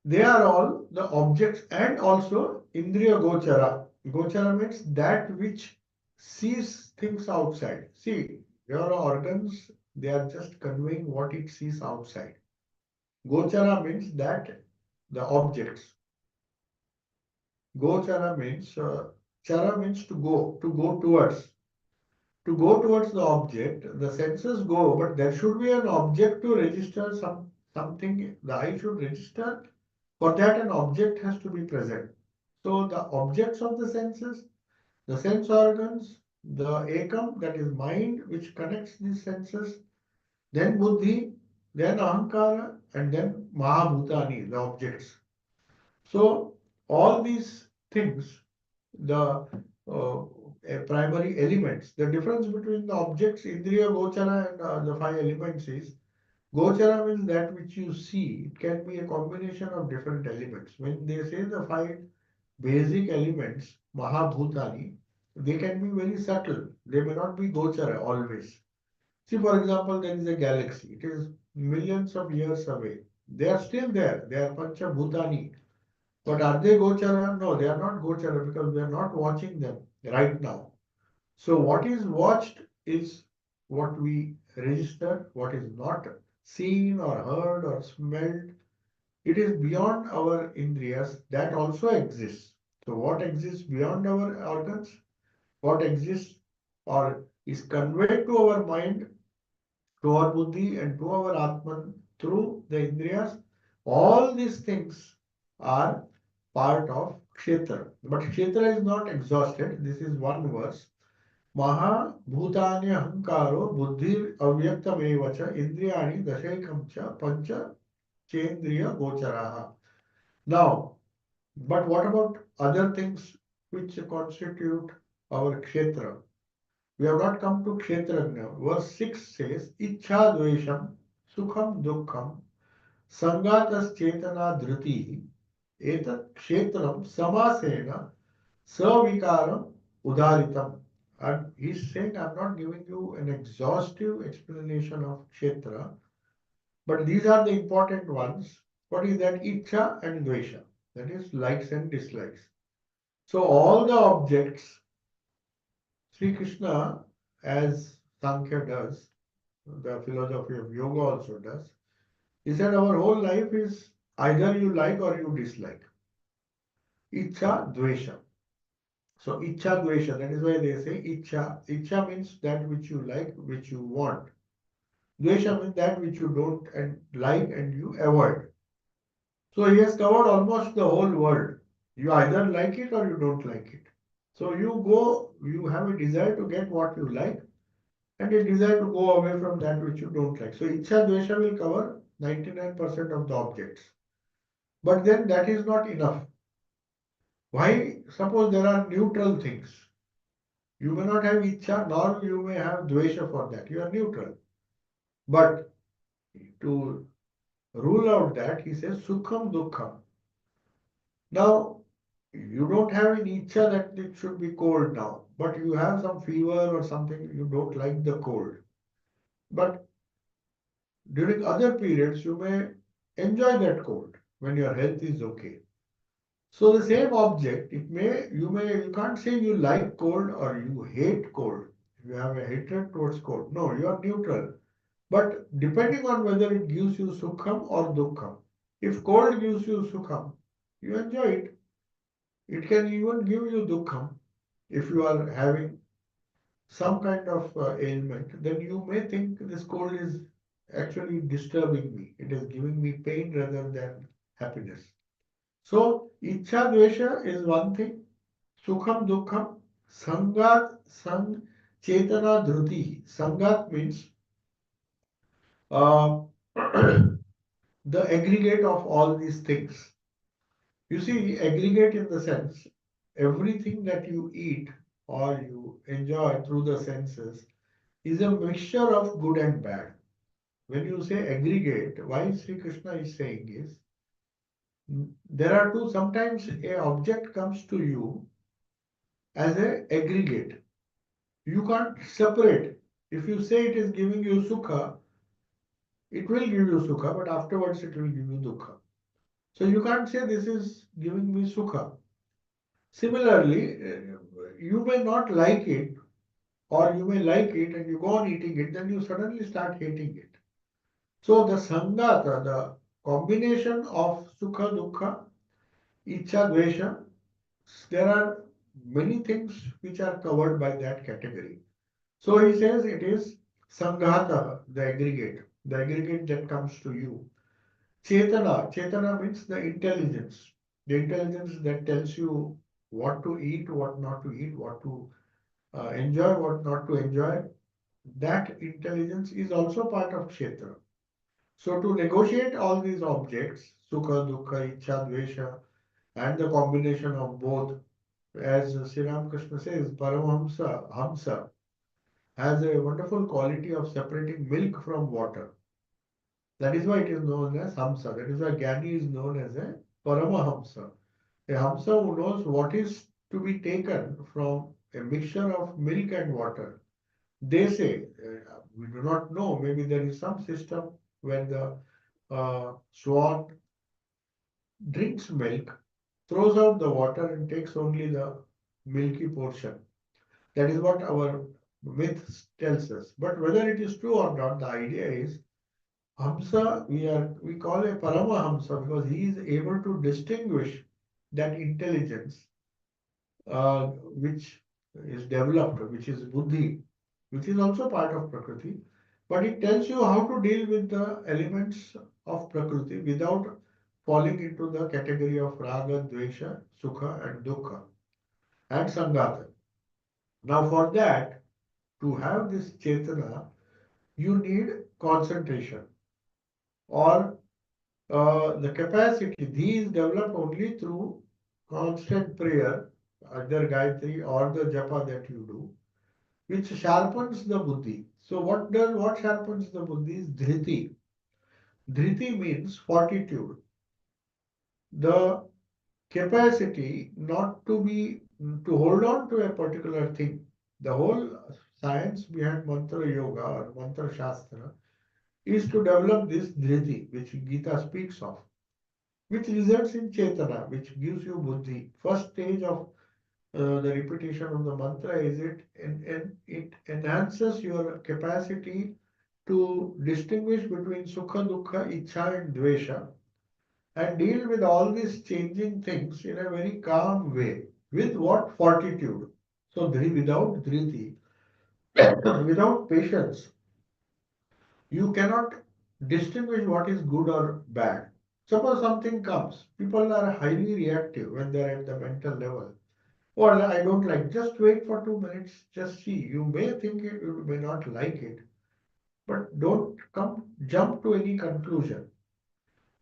They are all the objects and also indriya gochara. Gochara means that which sees things outside. See, your organs, they are just conveying what it sees outside. Gochara means that the objects. Gochara means, chara means to go towards. To go towards the object, the senses go, but there should be an object to register something. The eye should register. For that, an object has to be present. So the objects of the senses, the sense organs, the ekam, that is mind, which connects these senses, then buddhi, then ahankara, and then mahabhutani, the objects. So all these things, the primary elements, the difference between the objects, indriya, gochara, and the five elements is gochara means that which you see. It can be a combination of different elements. When they say the five basic elements, Mahabhutani, they can be very subtle. They may not be gochara always. See, for example, there is a galaxy. It is millions of years away. They are still there. They are pancha bhutani. But are they gochara? No, they are not gochara because we are not watching them right now. So what is watched is what we register, what is not seen or heard or smelled. It is beyond our indriyas that also exists. So what exists beyond our organs, what exists or is conveyed to our mind, to our buddhi and to our atman through the indriyas, all these things are part of kshetra. But kshetra is not exhausted. This is one verse. महाभूतानि अहंकारो बुद्धिर अव्यक्तमेव च इंद्रियाणि दशैकं च पंच चेन्द्रिय गोचराः. Now, but what about other things which constitute our kshetra? We have not come to kshetra now. Verse 6 says, Ichha dvesham sukham dukkham sangatas chetana dhriti etat kshetram samasena savikaram udaritam. And he's saying, I'm not giving you an exhaustive explanation of kshetra, but these are the important ones. What is that? Ichha and dvesha. That is likes and dislikes. So all the objects, Sri Krishna, as Sankhya does, the philosophy of yoga also does, he said our whole life is either you like or you dislike. Ichha, dvesha. So ichha, dvesha, that is why they say ichha. Ichha means that which you like, which you want. Dvesha means that which you don't and like and you avoid. So he has covered almost the whole world. You either like it or you don't like it. So you have a desire to get what you like and a desire to go away from that which you don't like. So Ichha Dvesha will cover 99% of the objects. But then that is not enough. Why? Suppose there are neutral things. You may not have Ichha nor you may have Dvesha for that. You are neutral. But to rule out that, he says Sukham Dukkham. Now, you don't have an Ichha that it should be cold now, but you have some fever or something, you don't like the cold. But during other periods, you may enjoy that cold when your health is okay. So the same object, you can't say you like cold or you hate cold. You have a hatred towards cold. No, you are neutral. But depending on whether it gives you sukham or dukkham. If cold gives you sukham, you enjoy it. It can even give you dukkham. If you are having some kind of ailment, then you may think this cold is actually disturbing me. It is giving me pain rather than happiness. So, Ichha Dvesha is one thing. Sukham Dukkham. Sangat Sang Chetana Dhruti. Sangat means uh, the aggregate of all these things. You see, aggregate in the sense everything that you eat or you enjoy through the senses is a mixture of good and bad. When you say aggregate, why Sri Krishna is saying is there are two. Sometimes a object comes to you as a aggregate. You can't separate. If you say it is giving you sukha, it will give you sukha, but afterwards it will give you dukha. So you can't say this is giving me sukha. Similarly, you may not like it, or you may like it and you go on eating it, then you suddenly start hating it. So the sangata, the combination of sukha, dukkha, ichha, dvesha, there are many things which are covered by that category. So he says it is sanghata, the aggregate that comes to you. Chetana means the intelligence that tells you what to eat, what not to eat, what to enjoy, what not to enjoy. That intelligence is also part of kshetra. So to negotiate all these objects, sukha, dukkha, ichha, dvesha, and the combination of both, as Sri Ramakrishna says, Paramahamsa, Hamsa, has a wonderful quality of separating milk from water. That is why it is known as Hamsa. That is why Gyani is known as a Paramahamsa. A Hamsa who knows what is to be taken from a mixture of milk and water. They say, we do not know, maybe there is some system where the swan drinks milk, throws out the water and takes only the milky portion. That is what our myth tells us. But whether it is true or not, the idea is Hamsa, we call a Paramahamsa because he is able to distinguish that intelligence which is developed, which is buddhi, which is also part of Prakriti, but it tells you how to deal with the elements of Prakriti without falling into the category of Raga, Dvesha, Sukha, and Dukkha, and Sangata. Now, for that, to have this Chetana, you need concentration or the capacity. These develop only through constant prayer, either Gayatri or the Japa that you do, which sharpens the buddhi. So what sharpens the buddhi is dhriti. Dhriti means fortitude, the capacity not to be to hold on to a particular thing. The whole science behind mantra yoga or mantra shastra is to develop this dhriti, which Gita speaks of, which results in chetana, which gives you buddhi. First stage of the repetition of the mantra is it enhances your capacity to distinguish between sukha, dukkha, ichha, and dvesha, and deal with all these changing things in a very calm way. With what fortitude? So, without dhriti, without patience, you cannot distinguish what is good or bad. Suppose something comes, people are highly reactive when they are at the mental level. Or I don't like, just wait for 2 minutes, just see. You may think it, you may not like it, but don't jump to any conclusion.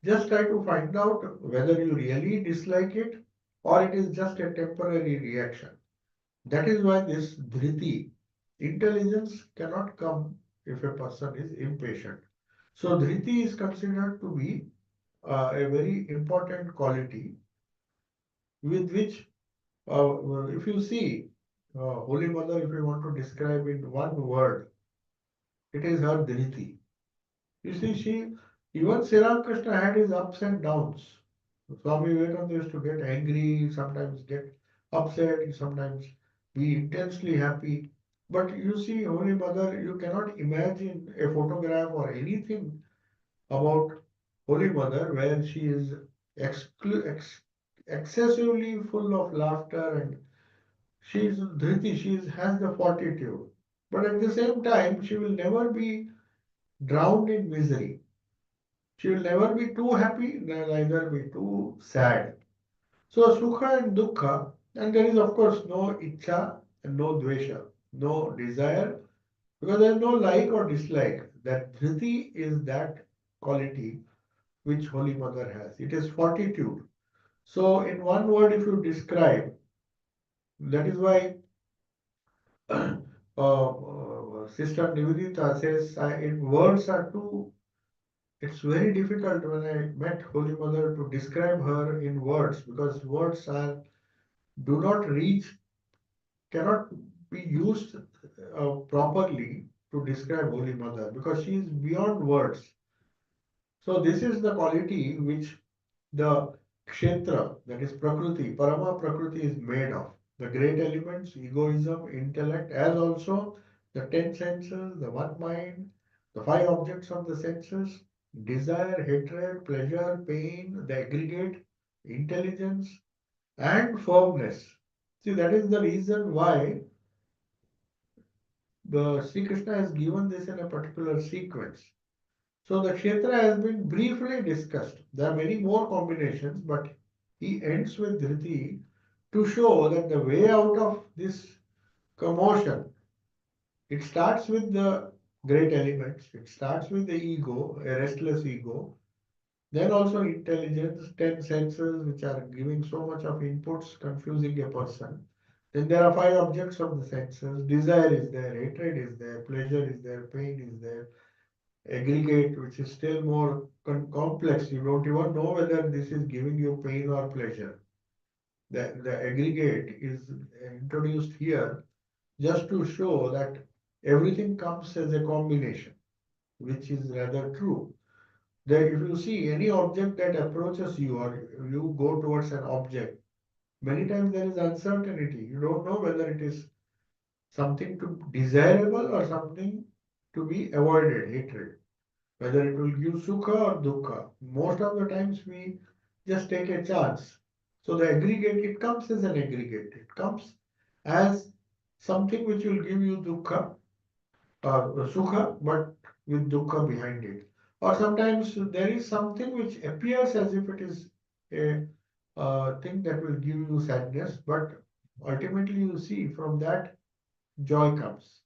Just try to find out whether you really dislike it or it is just a temporary reaction. That is why this dhriti, intelligence cannot come if a person is impatient. So dhriti is considered to be a very important quality with which, if you see, Holy Mother, if you want to describe in one word, it is her dhriti. You see, even Sri Krishna had his ups and downs. Swami Vivekananda used to get angry, sometimes get upset, sometimes be intensely happy. But you see, Holy Mother, you cannot imagine a photograph or anything about Holy Mother where she is excessively full of laughter and she is dhriti, has the fortitude. But at the same time, she will never be drowned in misery. She will never be too happy, neither be too sad. So Sukha and Dukkha, and there is of course no Ichha and no Dvesha, no desire, because there is no like or dislike. That Dhriti is that quality which Holy Mother has. It is fortitude. So in one word, if you describe, that is why Sister Nivedita says, words are too. It's very difficult when I met Holy Mother to describe her in words because words are do not reach, cannot be used properly to describe Holy Mother because she is beyond words. So this is the quality which the kshetra, that is Prakriti, Parama Prakriti is made of. The great elements, egoism, intellect, as also the 10 senses, the one mind, the five objects of the senses, desire, hatred, pleasure, pain, the aggregate, intelligence, and firmness. See, that is the reason why the Sri Krishna has given this in a particular sequence. So the Kshetra has been briefly discussed. There are many more combinations, but he ends with Dhriti to show that the way out of this commotion, it starts with the great elements, it starts with the ego, a restless ego, then also intelligence, 10 senses which are giving so much of inputs, confusing a person. Then there are five objects of the senses. Desire is there, hatred is there, pleasure is there, pain is there, aggregate, which is still more complex. You don't even know whether this is giving you pain or pleasure. The aggregate is introduced here just to show that everything comes as a combination, which is rather true. That if you see any object that approaches you or you go towards an object, many times there is uncertainty. You don't know whether it is something to desirable or something to be avoided, hatred. Whether it will give sukha or dukkha. Most of the times we just take a chance. So the aggregate, it comes as an aggregate. It comes as something which will give you dukkha or sukha, but with dukkha behind it. Or sometimes there is something which appears as if it is a thing that will give you sadness, but ultimately you see from that joy comes.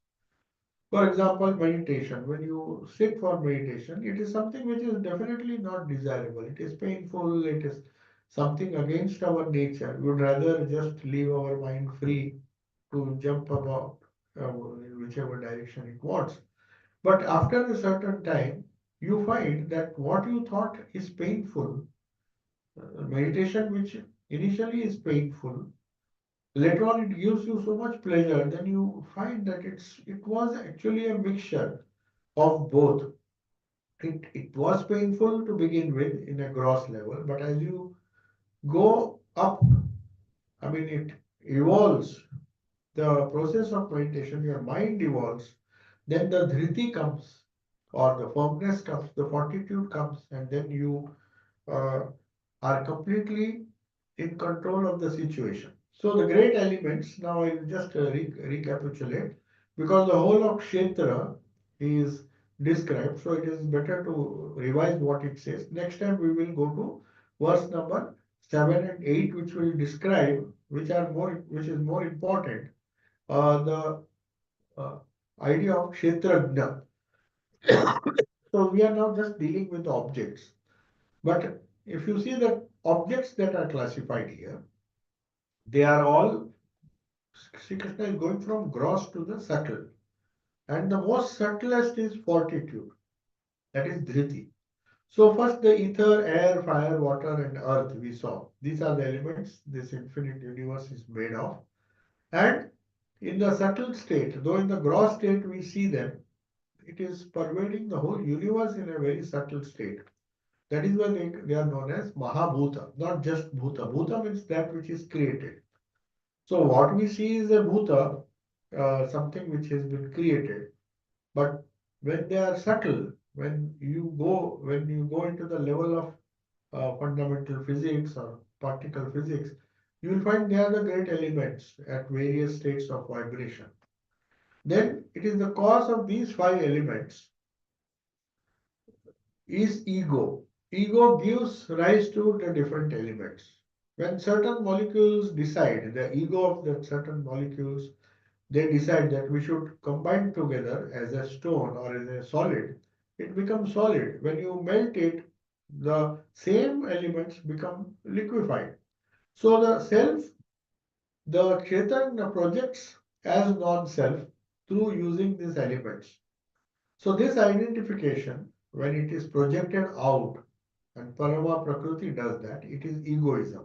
For example, meditation. When you sit for meditation, it is something which is definitely not desirable. It is painful. It is something against our nature. We would rather just leave our mind free to jump about in whichever direction it wants. But after a certain time, you find that what you thought is painful, meditation, which initially is painful, later on it gives you so much pleasure, then you find that it was actually a mixture of both. It was painful to begin with in a gross level, but as you go up, I mean, it evolves. The process of meditation, your mind evolves, then the dhriti comes, or the firmness comes, the fortitude comes, and then you uh, are completely in control of the situation. So the great elements, now I will just recapitulate, because the whole of Kshetra is described, so it is better to revise what it says. Next time we will go to verse number 7 and 8, which will describe, which is more important, the uh, idea of Kshetrajna. So we are now just dealing with objects. But if you see the objects that are classified here, they are all, Sri Krishna is going from gross to the subtle. And the most subtlest is fortitude, that is dhriti. So first the ether, air, fire, water and earth we saw. These are the elements this infinite universe is made of. And in the subtle state, though in the gross state we see them, it is pervading the whole universe in a very subtle state. That is why they are known as Mahabhuta, not just Bhuta. Bhuta means that which is created. So what we see is a Bhuta, something which has been created. But when they are subtle, when you go into the level of fundamental physics or particle physics, you will find they are the great elements at various states of vibration. Then it is the cause of these five elements is ego. Ego gives rise to the different elements. When certain molecules decide, the ego of the certain molecules, they decide that we should combine together as a stone or as a solid, it becomes solid. When you melt it, the same elements become liquefied. So the self, the Chaitanya projects as non-self through using these elements. So this identification, when it is projected out, and Parama Prakriti does that, it is egoism.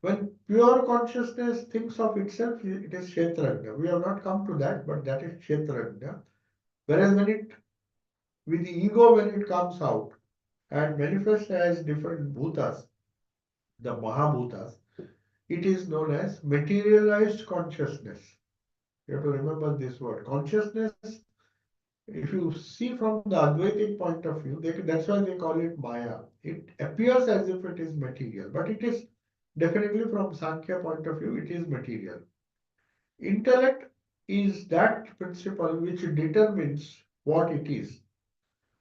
When pure consciousness thinks of itself, it is Kshetrajna. We have not come to that, but that is Kshetrajna. Whereas with the ego, when it comes out and manifests as different bhutas, the Mahabhutas, it is known as materialized consciousness. You have to remember this word. Consciousness, if you see from the Advaitic point of view, that's why they call it Maya. It appears as if it is material, but it is definitely from Sankhya point of view, it is material. Intellect is that principle which determines what it is.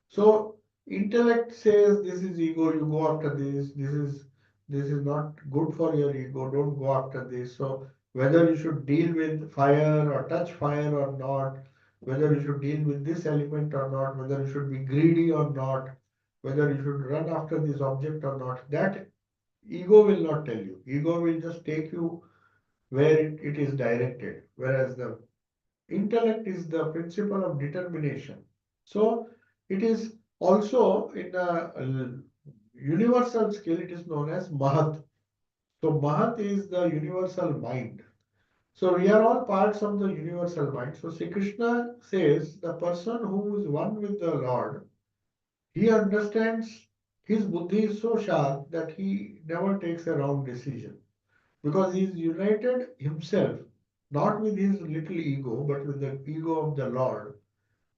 So intellect says this is ego, you go after this, this is not good for your ego, don't go after this. So whether you should deal with fire or touch fire or not, whether you should deal with this element or not, whether you should be greedy or not, whether you should run after this object or not, that ego will not tell you. Ego will just take you where it is directed, whereas the intellect is the principle of determination. So it is also in a universal scale, it is known as Mahat. So Mahat is the universal mind. So we are all parts of the universal mind. So Sri Krishna says the person who is one with the Lord, he understands, his buddhi is so sharp that he never takes a wrong decision because he is united himself, not with his little ego, but with the ego of the Lord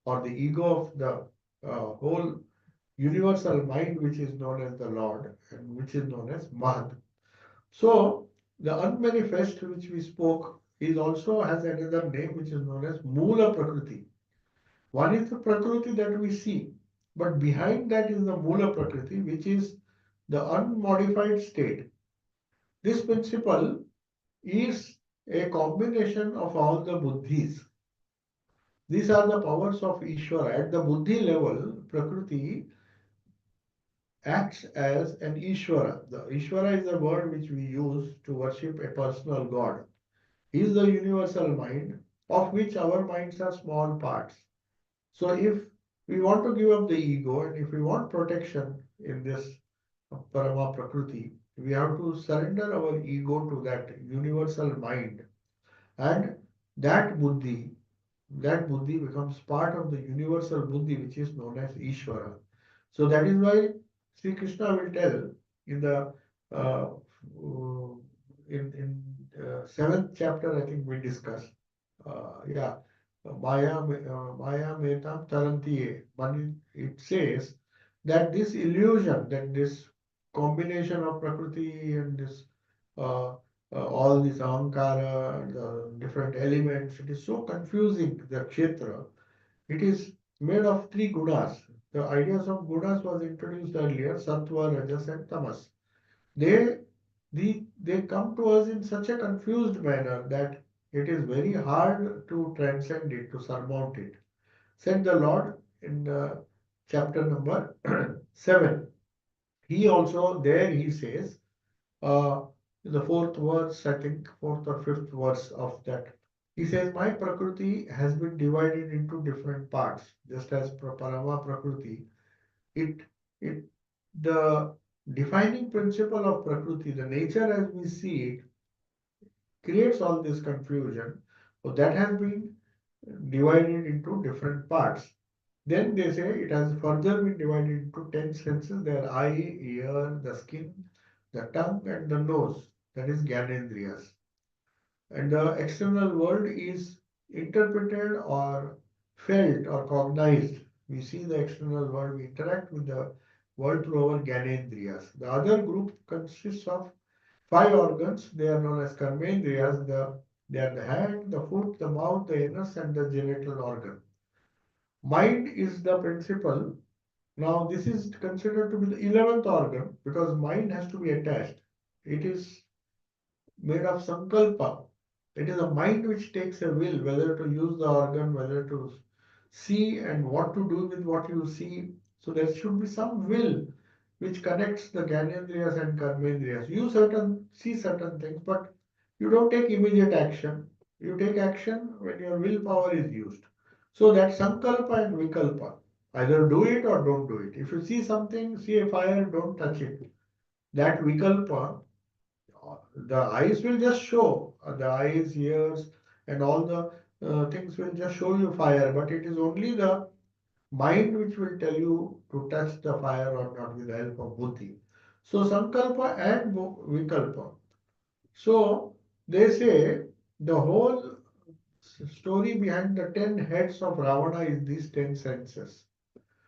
or the ego of the whole universal mind, which is known as the Lord and which is known as Mahat. So the unmanifest, which we spoke, is also has another name which is known as Mula Prakriti. One is the Prakriti that we see, but behind that is the Mula Prakriti, which is the unmodified state. This principle is a combination of all the buddhis. These are the powers of Ishvara. At the buddhi level, Prakriti acts as an Ishvara. The Ishvara is a word which we use to worship a personal God. He is the universal mind, of which our minds are small parts. So if we want to give up the ego and if we want protection in this Parama Prakriti, we have to surrender our ego to that universal mind. And that buddhi, that buddhi becomes part of the universal buddhi, which is known as Ishvara. So that is why Sri Krishna will tell in the uh, in seventh chapter, I think we discussed. Yeah, Maya Metam Tarantiye. It says that this illusion, that this combination of Prakriti and this uh, all this Ahankara, the different elements, it is so confusing, the Kshetra. It is made of three gunas. The ideas of gunas was introduced earlier, Sattva, Rajas and Tamas. They, they come to us in such a confused manner that it is very hard to transcend it, to surmount it. Said the Lord in chapter number 7. He also, there he says, uh, the fourth verse, I think, fourth or fifth verse of that. He says, my Prakriti has been divided into different parts, just as Parama Prakriti. It, it, the defining principle of Prakriti, the nature as we see it, creates all this confusion. So that has been divided into different parts. Then they say it has further been divided into 10 senses. There are eye, ear, the skin, the tongue, and the nose. That is Gyanendriyas. And the external world is interpreted or felt or cognized. We see the external world, we interact with the world through our Gyanendriyas. The other group consists of five organs. They are known as Karmendriyas. They are the hand, the foot, the mouth, the anus, and the genital organ. Mind is the principle. Now, this is considered to be the 11th organ because mind has to be attached. It is made of sankalpa. It is a mind which takes a will whether to use the organ, whether to see, and what to do with what you see. So there should be some will which connects the Gyanendriyas and Karmendriyas. You see certain things, but you don't take immediate action. You take action when your willpower is used. So that sankalpa and vikalpa. Either do it or don't do it. If you see something, see a fire, don't touch it. That vikalpa, the eyes will just show, the eyes, ears, and all the things will just show you fire, but it is only the mind which will tell you to touch the fire or not with the help of buddhi. So sankalpa and vikalpa. So they say the whole story behind the 10 heads of Ravana is these 10 senses.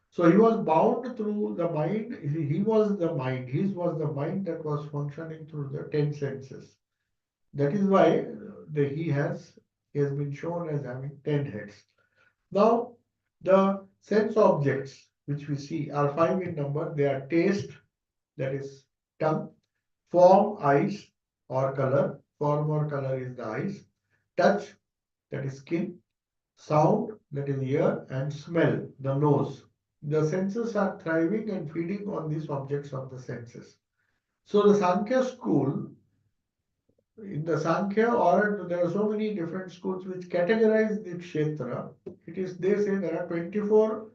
So he was bound through the mind. He was the mind. His was the mind that was functioning through the 10 senses. That is why he has been shown as having 10 heads. Now, the sense objects which we see are five in number. They are taste, that is tongue, form, eyes or color. Form or color is the eyes. Touch, that is skin. Sound, that is ear. And smell, the nose. The senses are thriving and feeding on these objects of the senses. So the Sankhya school, in the Sankhya, or there are so many different schools which categorize the Kshetra. It is, they say there are 24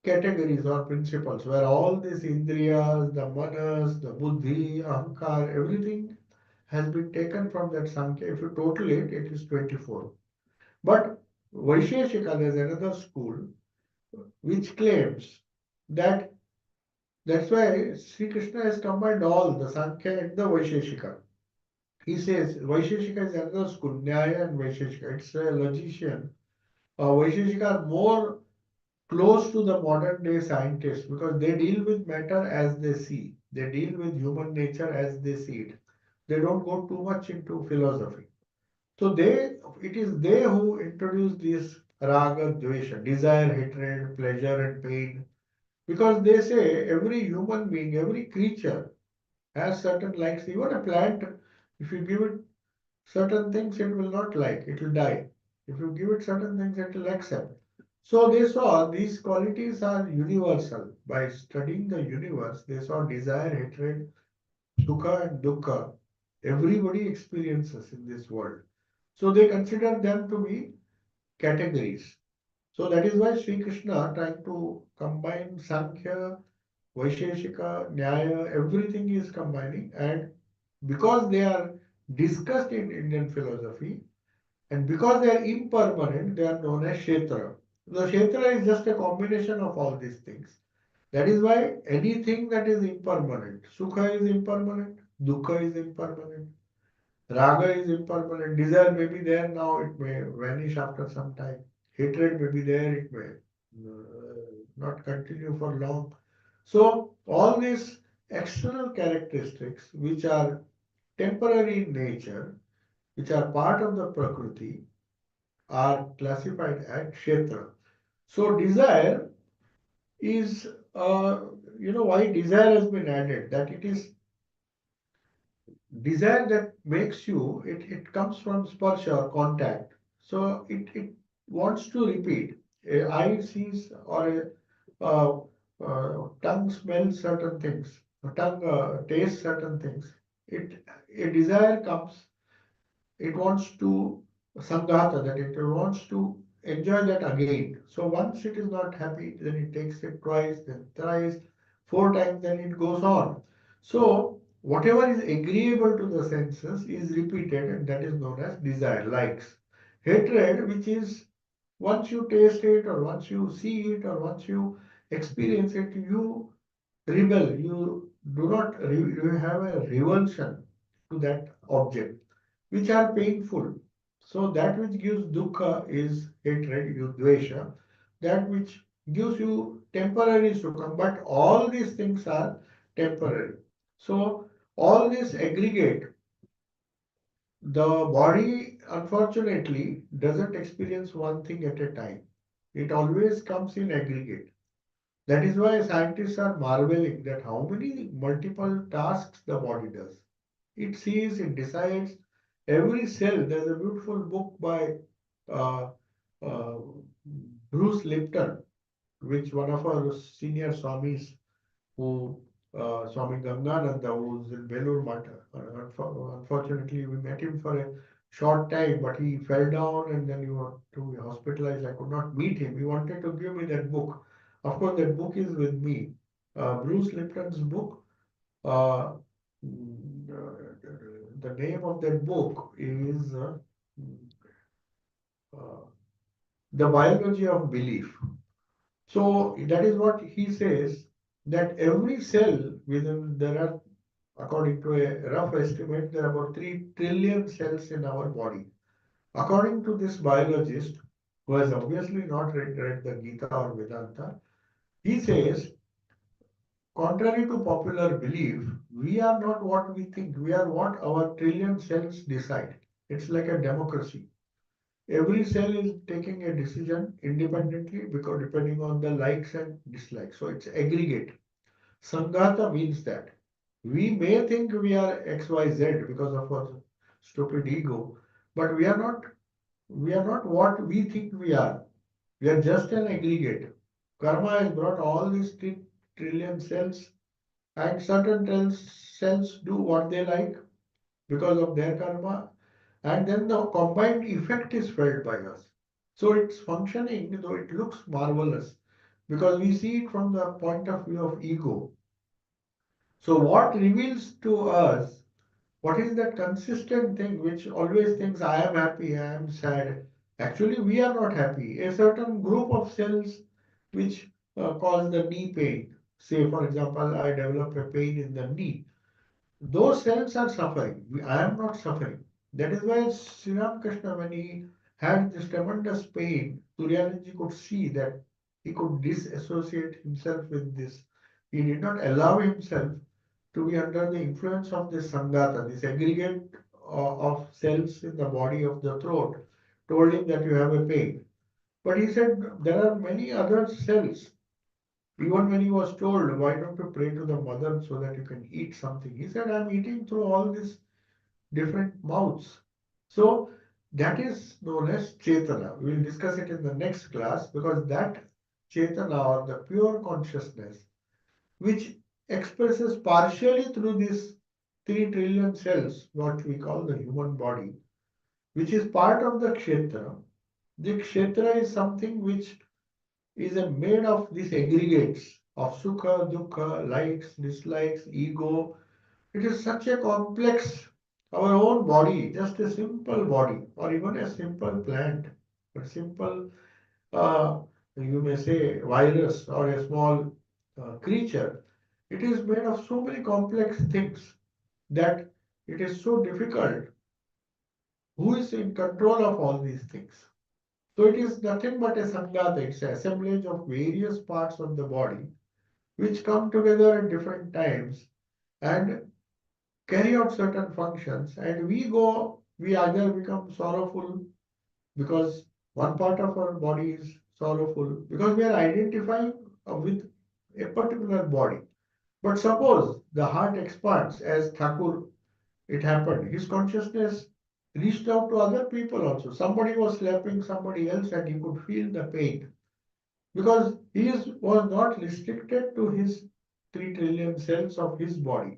categories or principles where all these Indriyas, the Manas, the Buddhi, Ahankar, everything has been taken from that Sankhya. If you total it, it is 24. But Vaisheshika, there's another school which claims that that's why Sri Krishna has combined all the Sankhya and the Vaisheshika. He says Vaisheshika is another school, Nyaya and Vaisheshika. It's a logician. Vaisheshika are more close to the modern day scientists because they deal with matter as they see. They deal with human nature as they see it. They don't go too much into philosophy. So it is they who introduce this raga, dvesha, desire, hatred, pleasure, and pain. Because they say every human being, every creature has certain likes. Even a plant, if you give it certain things, it will not like, it will die. If you give it certain things, it will accept. So they saw these qualities are universal. By studying the universe, they saw desire, hatred, sukha and dukkha. Everybody experiences in this world. So they consider them to be categories. So that is why Sri Krishna trying to combine Sankhya, Vaisheshika, Nyaya, everything is combining, and because they are discussed in Indian philosophy and because they are impermanent, they are known as Kshetra. The Kshetra is just a combination of all these things. That is why anything that is impermanent, Sukha is impermanent, Dukkha is impermanent, Raga is impermanent, desire may be there now, it may vanish after some time, hatred may be there, it may not continue for long. So, all these external characteristics which are temporary in nature, which are part of the Prakriti, are classified as Kshetra. So, desire is, why desire has been added, that it is desire that makes you, it comes from sparsha or contact. So, it wants to repeat. A eye sees or tongue smells certain things, a tongue tastes certain things. A desire comes, it wants to sanghata, that it wants to enjoy that again. So once it is not happy, then it takes it twice, then thrice, four times, then it goes on. So whatever is agreeable to the senses is repeated, and that is known as desire, likes. Hatred, which is once you taste it, or once you see it, or once you experience it, you rebel. You do not, you have a revulsion to that object, which are painful. So that which gives dukkha is hatred, you dvesha. That which gives you temporary sukha, but all these things are temporary. So all this aggregate, the body unfortunately doesn't experience one thing at a time. It always comes in aggregate. That is why scientists are marveling that how many multiple tasks the body does. It sees, it decides. Every cell, there's a beautiful book by uh, uh, Bruce Lipton, which one of our senior Swamis, who Swami Gangananda, who's in Belur Math. Unfortunately, we met him for a short time, but he fell down and then he was to be hospitalized. I could not meet him. He wanted to give me that book. Of course, that book is with me. Bruce Lipton's book. Uh, the name of that book is uh, The Biology of Belief. So that is what he says, that every cell within, there are, according to a rough estimate, there are about 3 trillion cells in our body. According to this biologist, who has obviously not read the Gita or Vedanta, he says, contrary to popular belief, we are not what we think, we are what our trillion cells decide. It's like a democracy. Every cell is taking a decision independently because depending on the likes and dislikes. So it's aggregate. Sanghata means that we may think we are XYZ because of our stupid ego, but we are not what we think we are. We are just an aggregate. Karma has brought all these trillion cells, and certain cells do what they like because of their karma, and then the combined effect is felt by us. So it's functioning, though it looks marvelous, because we see it from the point of view of ego. So what reveals to us What is that consistent thing which always thinks I am happy, I am sad? Actually, we are not happy. A certain group of cells which cause the knee pain. Say, for example, I develop a pain in the knee. Those cells are suffering. I am not suffering. That is why Sri Ramakrishna, when he had this tremendous pain, Turyaninji could see that he could disassociate himself with this. He did not allow himself to be under the influence of this Sangata, this aggregate of cells in the body of the throat, told him that you have a pain. But he said there are many other cells. Even when he was told, why don't you pray to the mother so that you can eat something? He said, I'm eating through all these different mouths. So that is known as Chetana. We will discuss it in the next class because that Chetana or the pure consciousness, which expresses partially through these 3 trillion cells, what we call the human body, which is part of the Kshetra. The Kshetra is something which is made of these aggregates of Sukha, Dukkha, likes, dislikes, ego. It is such a complex, our own body, just a simple body, or even a simple plant, a simple, uh, you may say, virus or a small creature. It is made of so many complex things that it is so difficult. Who is in control of all these things? So it is nothing but a sangata, it's an assemblage of various parts of the body which come together at different times and carry out certain functions. And we either become sorrowful because one part of our body is sorrowful because we are identifying with a particular body. But suppose the heart expands, as Thakur it happened. His consciousness reached out to other people also. Somebody was slapping somebody else and he could feel the pain because was not restricted to his 3 trillion cells of his body.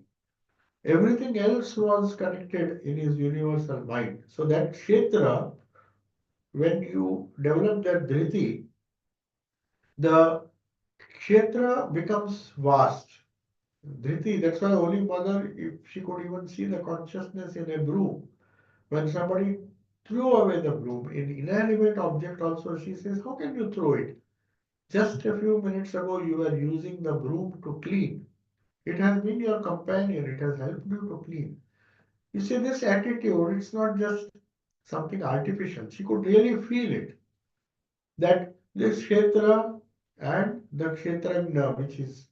Everything else was connected in his universal mind. So that Kshetra, when you develop that Dhriti, the Kshetra becomes vast. Dhriti, that's why Holy Mother, if she could even see the consciousness in a broom, when somebody threw away the broom, in inanimate object also, she says, how can you throw it? Just a few minutes ago, you were using the broom to clean. It has been your companion, it has helped you to clean. You see, this attitude, it's not just something artificial. She could really feel it. That this Kshetra and the Kshetragna, which is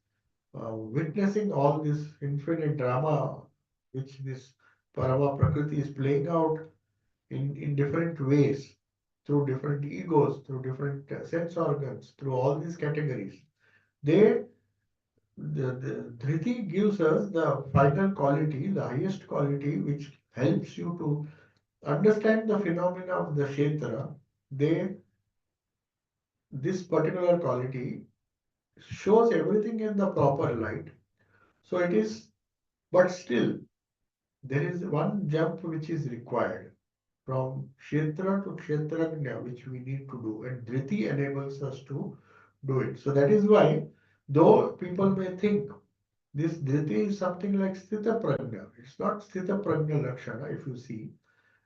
witnessing all this infinite drama, which this Parama Prakriti is playing out in different ways, through different egos, through different sense organs, through all these categories. They, the Dhriti gives us the final quality, the highest quality, which helps you to understand the phenomena of the Kshetra. They, this particular quality shows everything in the proper light. So it is, but still, there is one jump which is required from Kshetra to Kshetrajna, which we need to do, and Dhriti enables us to do it. So that is why, though people may think this Dhriti is something like Sthita Prajna, it's not Sthita Prajna Lakshana, if you see.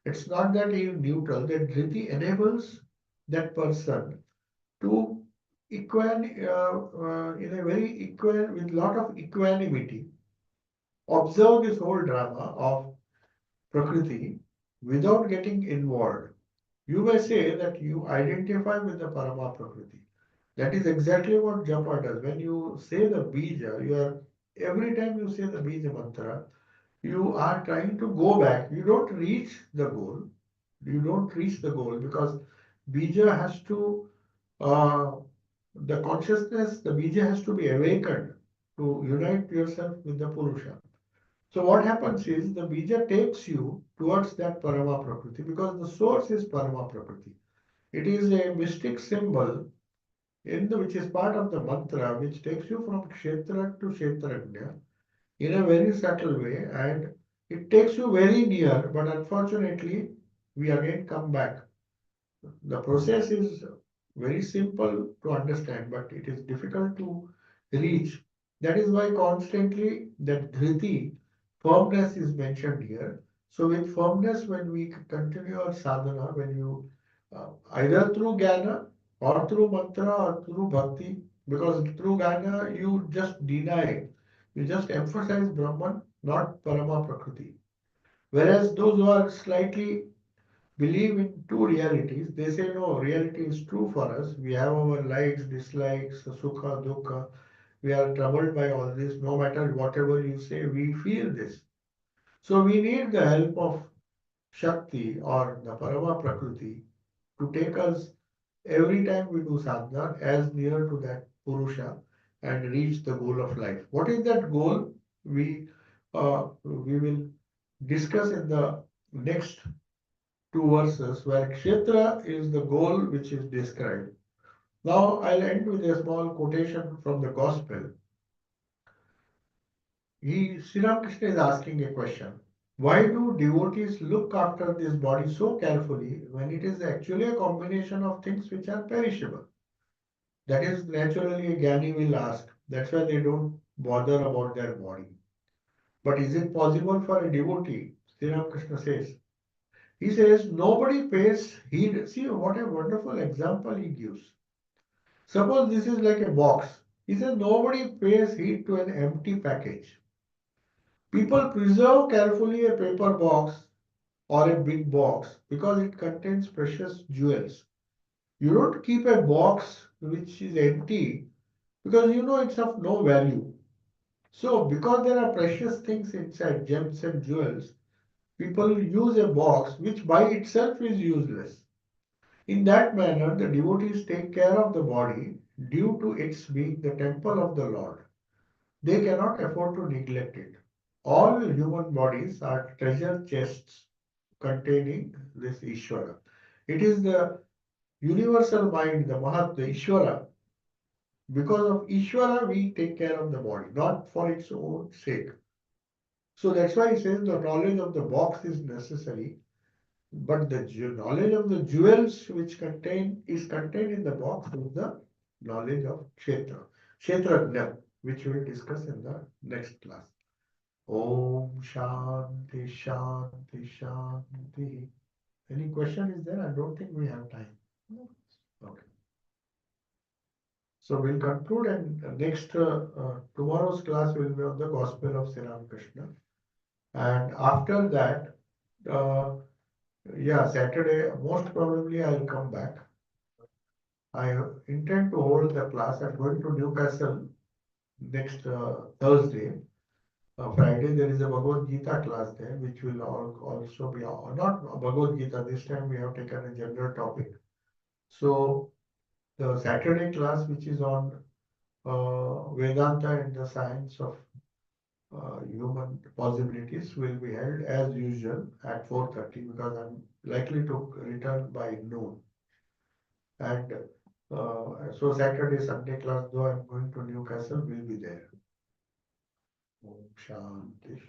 It's not that he is neutral, that Dhriti enables that person to in a very equal, with lot of equanimity, observe this whole drama of Prakriti without getting involved. You may say that you identify with the Parama Prakriti. That is exactly what Japa does. When you say the Bija, every time you say the Bija mantra, you are trying to go back. You don't reach the goal. You don't reach the goal because Bija has to, uh, the consciousness, the Bija has to be awakened to unite yourself with the Purusha. So what happens is the Bija takes you towards that Parama Prakriti because the source is Parama Prakriti. It is a mystic symbol which is part of the mantra which takes you from Kshetra to Kshetrajna in a very subtle way and it takes you very near, but unfortunately we again come back. The process is very simple to understand, but it is difficult to reach. That is why constantly that dhriti Firmness is mentioned here. So with firmness, when we continue our sadhana, when you either through jnana or through mantra or through bhakti, because through jnana you just deny, you just emphasize Brahman, not Parama Prakriti. Whereas those who are slightly believe in two realities, they say no, reality is true for us. We have our likes, dislikes, sukha, dukkha. We are troubled by all this. No matter whatever you say, we feel this. So we need the help of Shakti or the Parama Prakriti to take us every time we do sadhana as near to that Purusha and reach the goal of life. What is that goal? We will discuss in the next two verses where Kshetra is the goal which is described. Now I'll end with a small quotation from the Gospel. Sri Ramakrishna is asking a question. Why do devotees look after this body so carefully when it is actually a combination of things which are perishable? That is naturally a Jnani will ask. That's why they don't bother about their body. But is it possible for a devotee? Sri Ramakrishna says. He says nobody pays heed. See what a wonderful example he gives. Suppose this is like a box. He says nobody pays heed to an empty package. People preserve carefully a paper box or a big box because it contains precious jewels. You don't keep a box which is empty because you know it's of no value. So, because there are precious things inside, gems and jewels, people use a box which by itself is useless. In that manner, the devotees take care of the body due to its being the temple of the Lord. They cannot afford to neglect it. All human bodies are treasure chests containing this Ishvara. It is the universal mind, the Mahat, the Ishvara. Because of Ishvara, we take care of the body, not for its own sake. So that's why he says the knowledge of the box is necessary, but the knowledge of the jewels which contain is contained in the box is the knowledge of Kshetra, Kshetrajna, which we will discuss in the next class. Om Shanti Shanti Shanti. Any question is there? I don't think we have time. Okay. So we'll conclude and next tomorrow's class will be on the Gospel of Sri Ramakrishna. And after that, uh, yeah, Saturday, most probably I'll come back. I intend to hold the class. I'm going to Newcastle next Thursday. Friday, there is a Bhagavad Gita class there, which will also be, not Bhagavad Gita, this time we have taken a general topic. So the Saturday class, which is on Vedanta and the science of human possibilities, will be held as usual at 4:30 because I'm likely to return by noon. And so Saturday, Sunday class, though I'm going to Newcastle, will be there. Om Shanti.